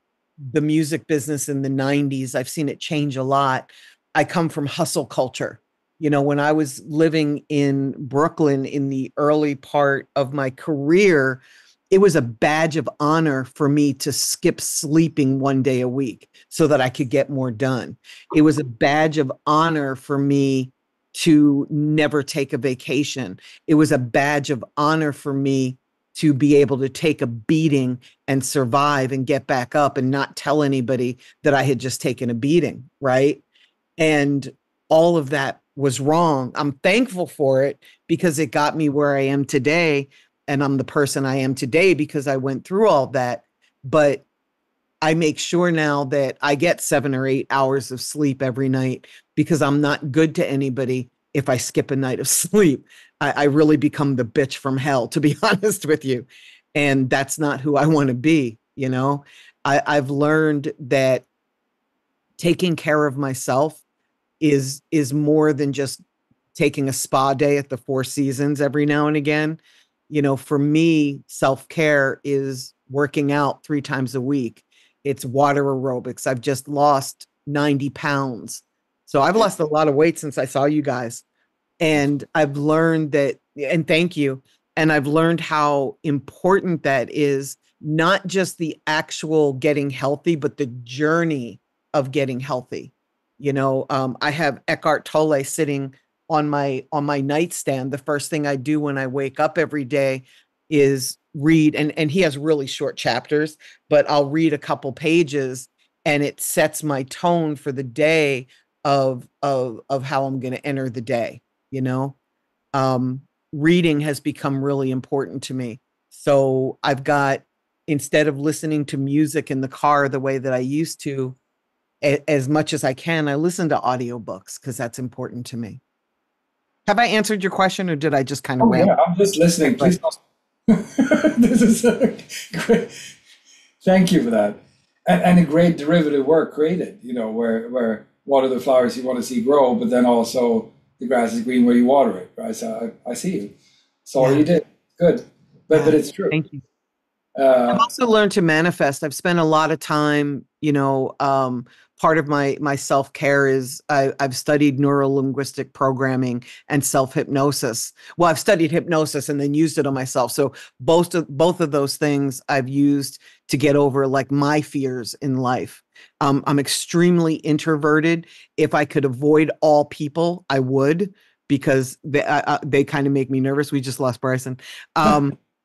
the music business in the 90s. I've seen it change a lot. I come from hustle culture. You know, when I was living in Brooklyn in the early part of my career, it was a badge of honor for me to skip sleeping one day a week so that I could get more done. It was a badge of honor for me to never take a vacation. It was a badge of honor for me to be able to take a beating and survive and get back up and not tell anybody that I had just taken a beating, right? And all of that was wrong. I'm thankful for it because it got me where I am today. And I'm the person I am today because I went through all that. But I make sure now that I get 7 or 8 hours of sleep every night because I'm not good to anybody if I skip a night of sleep. I really become the bitch from hell, to be honest with you. And that's not who I want to be, you know? I've learned that taking care of myself is more than just taking a spa day at the Four Seasons every now and again. You know, for me, self-care is working out 3 times a week. It's water aerobics. I've just lost 90 pounds. So I've lost a lot of weight since I saw you guys. And I've learned that, and thank you. And I've learned how important that is, not just the actual getting healthy, but the journey of getting healthy. You know, I have Eckhart Tolle sitting on my nightstand. The first thing I do when I wake up every day is read, and he has really short chapters, but I'll read a couple pages, and it sets my tone for the day of how I'm going to enter the day. You know, um, reading has become really important to me. So I've got, instead of listening to music in the car the way that I used to, as much as I can, I listen to audiobooks because that's important to me. Have I answered your question or did I just kind of Oh ramble? yeah, I'm just listening. Right. Please don't. This is great. Thank you for that, and a great derivative work created. You know, where what are the flowers you want to see grow, but then also the grass is green where you water it, right? So I see you. Sorry Yeah. you did. Good, but Yeah. it's true. Thank you. I've Uh, also learned to manifest. I've spent a lot of time, you know, part of my self-care is I've studied neuro-linguistic programming and self-hypnosis. Well, I've studied hypnosis and then used it on myself. So both of those things I've used to get over like my fears in life. I'm extremely introverted. If I could avoid all people, I would, because they kind of make me nervous. We just lost Bryson.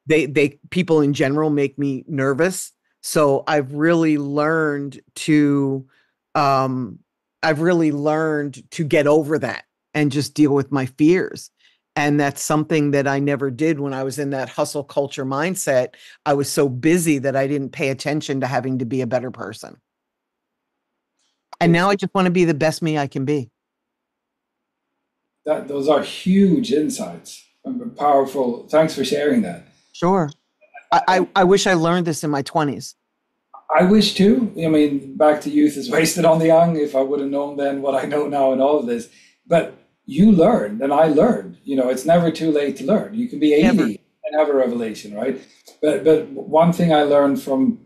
They people in general make me nervous. So um I've really learned to get over that and just deal with my fears. And that's something that I never did when I was in that hustle culture mindset. I was so busy that I didn't pay attention to having to be a better person. And it's now I just want to be the best me I can be. that those are huge insights and powerful. Thanks for sharing that. Sure. I wish I learned this in my 20s. I wish too. I mean, back to youth is wasted on the young. If I would have known then what I know now and all of this, but you learned and I learned. You know, it's never too late to learn. You can be Never. 80 and have a revelation, right? But one thing I learned from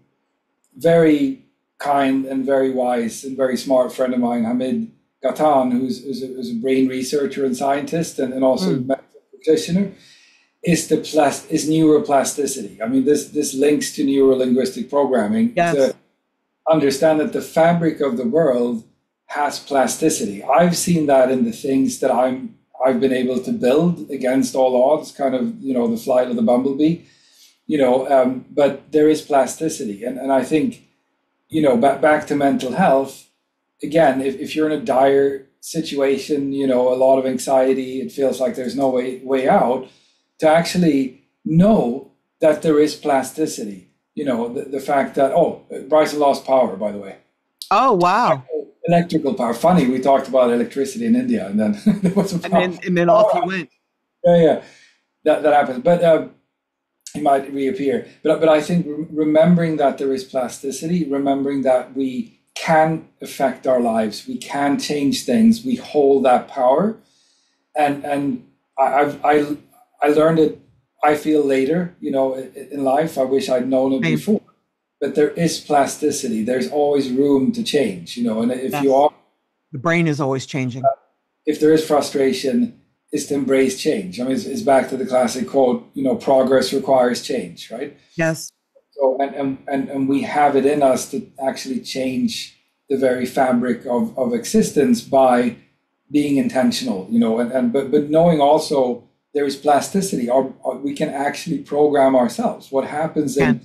very kind and very wise and very smart friend of mine, Hamid Gatan, who's a brain researcher and scientist and also Mm, medical practitioner, is neuroplasticity. I mean, this links to neurolinguistic programming Yes. to understand that the fabric of the world has plasticity. I've seen that in the things that I've been able to build against all odds, kind of, the flight of the bumblebee, but there is plasticity. And I think, back to mental health, again, if you're in a dire situation, a lot of anxiety, it feels like there's no way out, to actually know that there is plasticity. The fact that, Bryson lost power, by the way. Oh, wow. Electrical power. Funny, we talked about electricity in India, and then there was some power. And then off he went. Yeah, that happens. But he might reappear. But I think remembering that there is plasticity, remembering that we can affect our lives, we can change things, we hold that power, and I learned it. I feel later, in life. I wish I'd known it before. But there is plasticity. There's always room to change, and if Yes. you are, the brain is always changing. If there is frustration, is to embrace change. I mean, it's back to the classic quote, progress requires change, right? Yes. So, and we have it in us to actually change the very fabric of existence by being intentional, but knowing also there is plasticity, or we can actually program ourselves. What happens in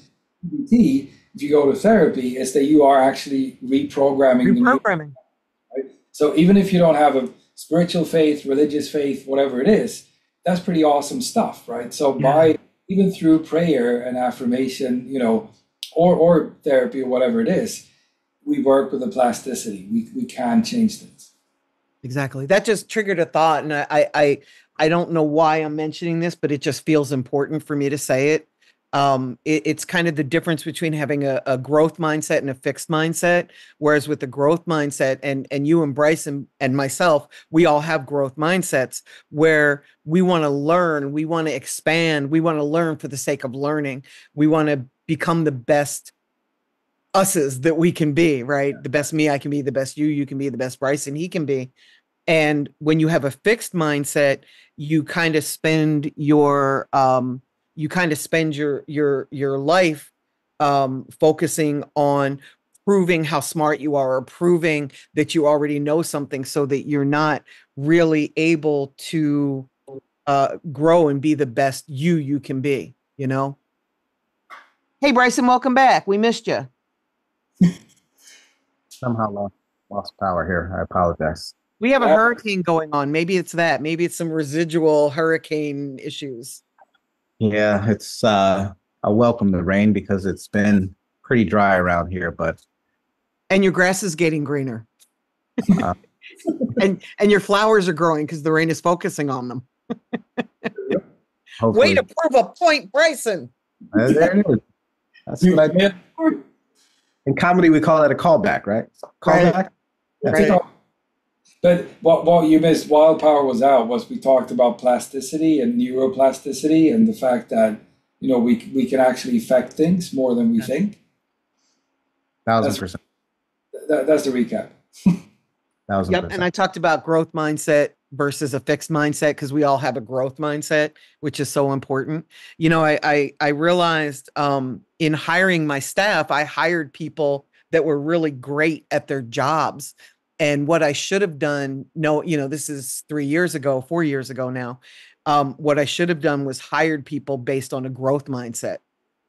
CBT, if you go to therapy, is that you are actually reprogramming. Right? So even if you don't have a spiritual faith, religious faith, whatever it is, that's pretty awesome stuff, right? So by even through prayer and affirmation, or therapy or whatever it is, we work with the plasticity. We can change things. Exactly. That just triggered a thought, and I don't know why I'm mentioning this, but it just feels important for me to say it. It's kind of the difference between having a growth mindset and a fixed mindset. Whereas with the growth mindset, and you and Bryce and myself, we all have growth mindsets where we want to learn, we want to expand, we want to learn for the sake of learning. We want to become the best us's that we can be, right? The best me I can be, the best you can be, the best Bryson he can be. And when you have a fixed mindset, you kind of spend your life focusing on proving how smart you are, or proving that you already know something, so that you're not really able to grow and be the best you can be, Hey, Bryson, welcome back. We missed you. Somehow lost power here. I apologize. We have a hurricane going on. Maybe it's that. Maybe it's some residual hurricane issues. Yeah, it's I welcome the rain because it's been pretty dry around here, and your grass is getting greener. and your flowers are growing because the rain is focusing on them. Way to prove a point, Bryson. There it is. That's what I did. In comedy, we call that a callback, right? Callback. Right. But what you missed while power was out was we talked about plasticity and neuroplasticity, and the fact that we can actually affect things more than we think. 1,000%. That's the recap. 1,000%. Yep. And I talked about growth mindset versus a fixed mindset, because we all have a growth mindset, which is so important. I realized in hiring my staff, I hired people that were really great at their jobs. And what I should have done, this is 4 years ago now. What I should have done was hired people based on a growth mindset.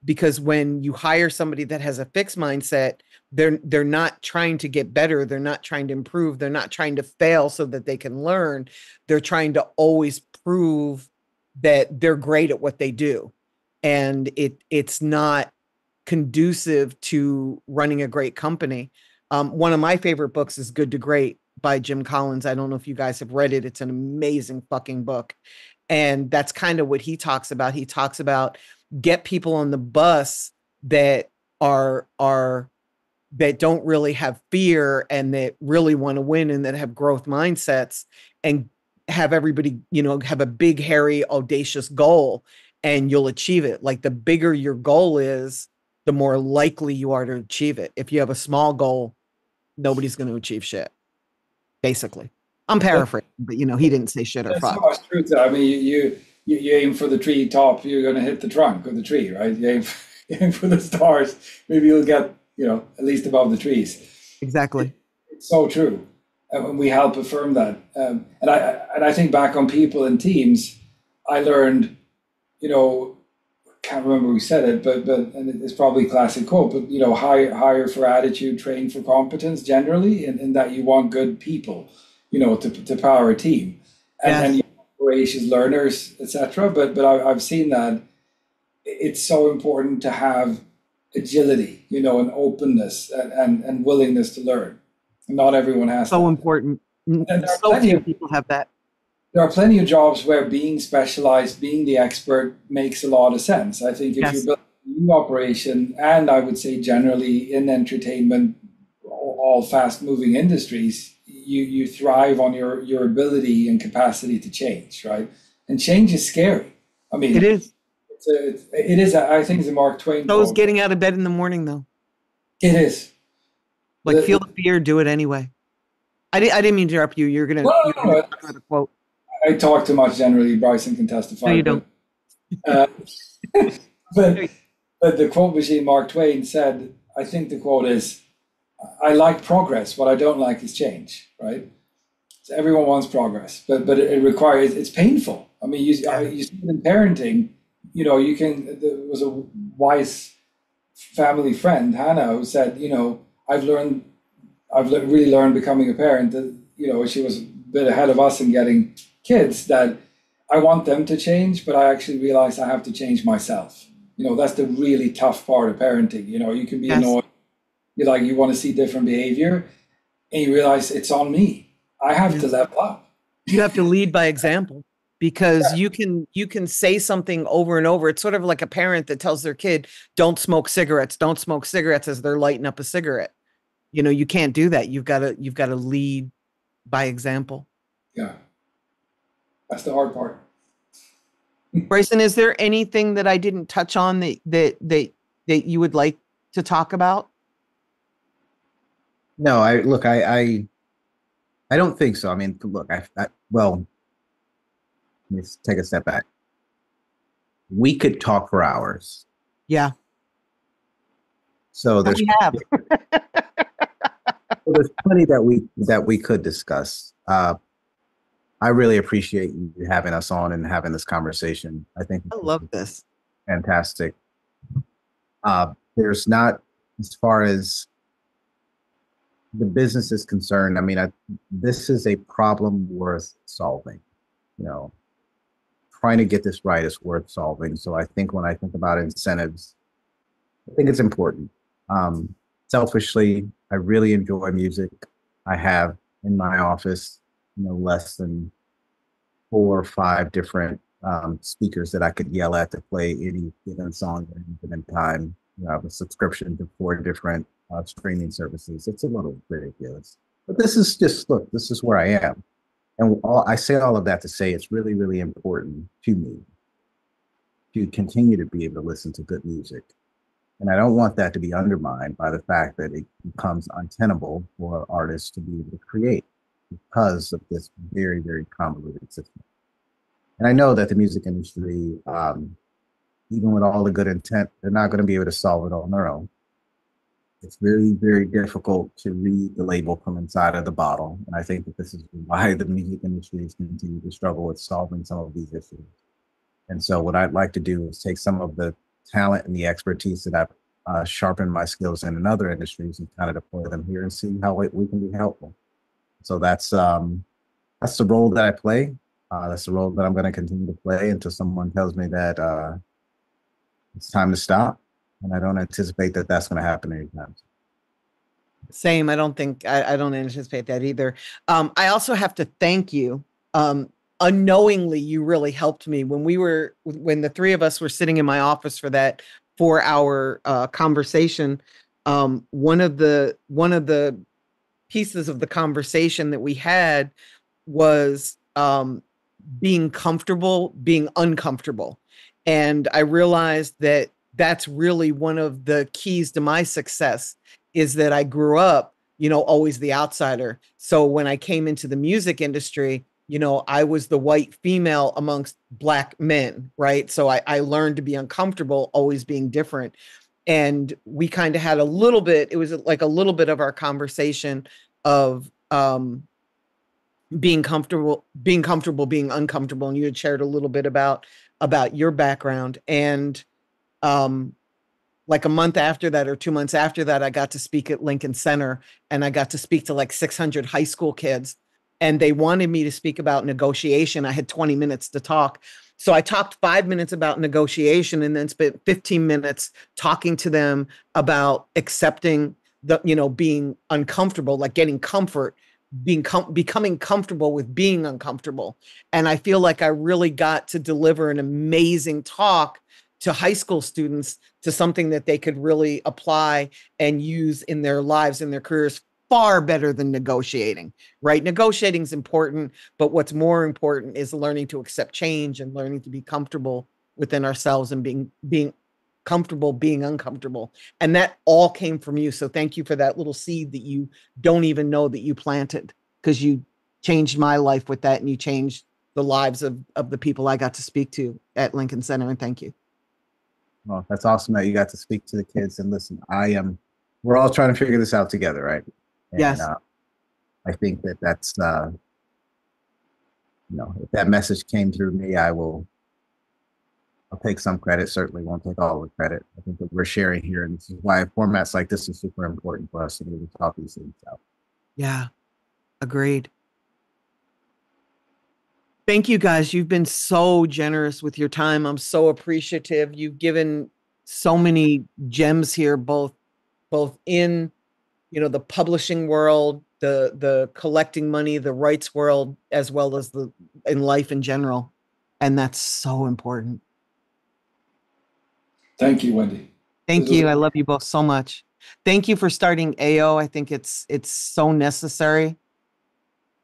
Because when you hire somebody that has a fixed mindset, they're not trying to get better. They're not trying to improve. They're not trying to fail so that they can learn. They're trying to always prove that they're great at what they do. And it's not conducive to running a great company. One of my favorite books is Good to Great by Jim Collins. I don't know if you guys have read it. It's an amazing fucking book. And that's kind of what he talks about. He talks about get people on the bus that that don't really have fear and that really want to win and that have growth mindsets, and have everybody, have a big, hairy, audacious goal, and you'll achieve it. Like, the bigger your goal is, the more likely you are to achieve it. If you have a small goal, nobody's going to achieve shit. Basically, I'm paraphrasing, but he didn't say shit or fuck. So much truth. I mean, you aim for the tree top, you're going to hit the trunk of the tree, right? You aim for the stars, maybe you'll get, at least above the trees. Exactly. It's so true. And we help affirm that. And I think back on people and teams, I learned, can't remember who said it, but and it's probably a classic quote, but hire for attitude, train for competence generally, in that you want good people, to power a team. And you want voracious learners, etc. But I've seen that it's so important to have agility, and openness and willingness to learn. Not everyone has that. So important. So few people have that. There are plenty of jobs where being specialized, being the expert makes a lot of sense. I think if you're building a new operation, and I would say generally in entertainment, all fast-moving industries, you thrive on your ability and capacity to change, right? And change is scary. I mean, it is. It is. I think it's a Mark Twain quote. So is getting out of bed in the morning, though. It is. Like, feel the fear, do it anyway. I didn't mean to interrupt you. You're gonna talk about a quote. I talk too much generally. Bryson can testify. No, you don't. But the quote machine, Mark Twain said, I think the quote is, I like progress. What I don't like is change, right? So everyone wants progress, but it requires, it's painful. I mean, you see it in parenting, there was a wise family friend, Hannah, who said, I've really learned becoming a parent that, she was a bit ahead of us in getting kids, that I want them to change, but I actually realized I have to change myself. That's the really tough part of parenting. You can be annoyed, you want to see different behavior, and you realize it's on me. I have to level up. You have to lead by example, because you can say something over and over. It's sort of like a parent that tells their kid, don't smoke cigarettes as they're lighting up a cigarette. You can't do that. You've got to lead by example. Yeah. That's the hard part. Bryson, is there anything that I didn't touch on that you would like to talk about? No, I don't think so. I mean, look, well, let's take a step back. We could talk for hours. Yeah. So there's there's plenty that we could discuss. I really appreciate you having us on and having this conversation. I think I love this. Fantastic. There's not, as far as the business is concerned, I mean, this is a problem worth solving. Trying to get this right is worth solving. So I think when I think about incentives, I think it's important. Selfishly, I really enjoy music. I have in my office, less than 4 or 5 different speakers that I could yell at to play any given song at any given time. I have a subscription to 4 different streaming services. It's a little ridiculous. But this is just, look, this is where I am. And I say all of that to say it's really, really important to me to continue to be able to listen to good music. And I don't want that to be undermined by the fact that it becomes untenable for artists to be able to create because of this very, very convoluted system. And I know that the music industry, even with all the good intent, they're not going to be able to solve it on their own. It's very, very difficult to read the label from inside of the bottle. And I think that this is why the music industry has continued to struggle with solving some of these issues. And so what I'd like to do is take some of the talent and the expertise that I've sharpened my skills in other industries and kind of deploy them here and see how we can be helpful. So that's the role that I play. That's the role that I'm going to continue to play until someone tells me that it's time to stop. And I don't anticipate that that's going to happen anytime. Same. I don't anticipate that either. I also have to thank you. Unknowingly, you really helped me when the 3 of us were sitting in my office for that 4-hour conversation. One of the pieces of the conversation that we had was being comfortable, being uncomfortable. And I realized that that's really one of the keys to my success, is that I grew up, always the outsider. So when I came into the music industry, I was the white female amongst Black men, right? So I learned to be uncomfortable always being different. And we kind of had a little bit, it was like a little bit of our conversation of being comfortable, being uncomfortable. And you had shared a little bit about your background. And um like a month after that or 2 months after that, I got to speak at Lincoln Center, and I got to speak to like 600 high school kids. And they wanted me to speak about negotiation. I had 20 minutes to talk. So I talked 5 minutes about negotiation and then spent 15 minutes talking to them about accepting being uncomfortable, like getting comfort, becoming comfortable with being uncomfortable. And I feel like I really got to deliver an amazing talk to high school students, to something that they could really apply and use in their lives, in their careers, far better than negotiating, right? Negotiating is important, but what's more important is learning to accept change and learning to be comfortable within ourselves and being comfortable being uncomfortable. And that all came from you. So thank you for that little seed that you don't even know that you planted, because you changed my life with that, and you changed the lives of the people I got to speak to at Lincoln Center. And thank you. Well, that's awesome that you got to speak to the kids. And listen, we're all trying to figure this out together, right? And, Yes. I think that's, if that message came through me, I'll take some credit. Certainly won't take all the credit. I think that we're sharing here, and this is why formats like this is super important for us to really talk these things out. Yeah, agreed. Thank you guys. You've been so generous with your time. I'm so appreciative. You've given so many gems here, both in the publishing world, the collecting money, the rights world, as well as in life in general. And that's so important. Thank you, Wendy. Thank you. I love you both so much. Thank you for starting AO. I think it's so necessary.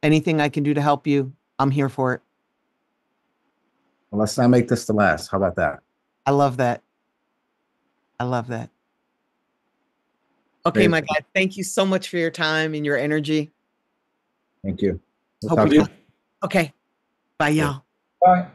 Anything I can do to help you, I'm here for it. Well, let's not make this the last. How about that? I love that. I love that. Okay, my guy. Thank you so much for your time and your energy. Thank you. Okay. Bye, y'all. Bye.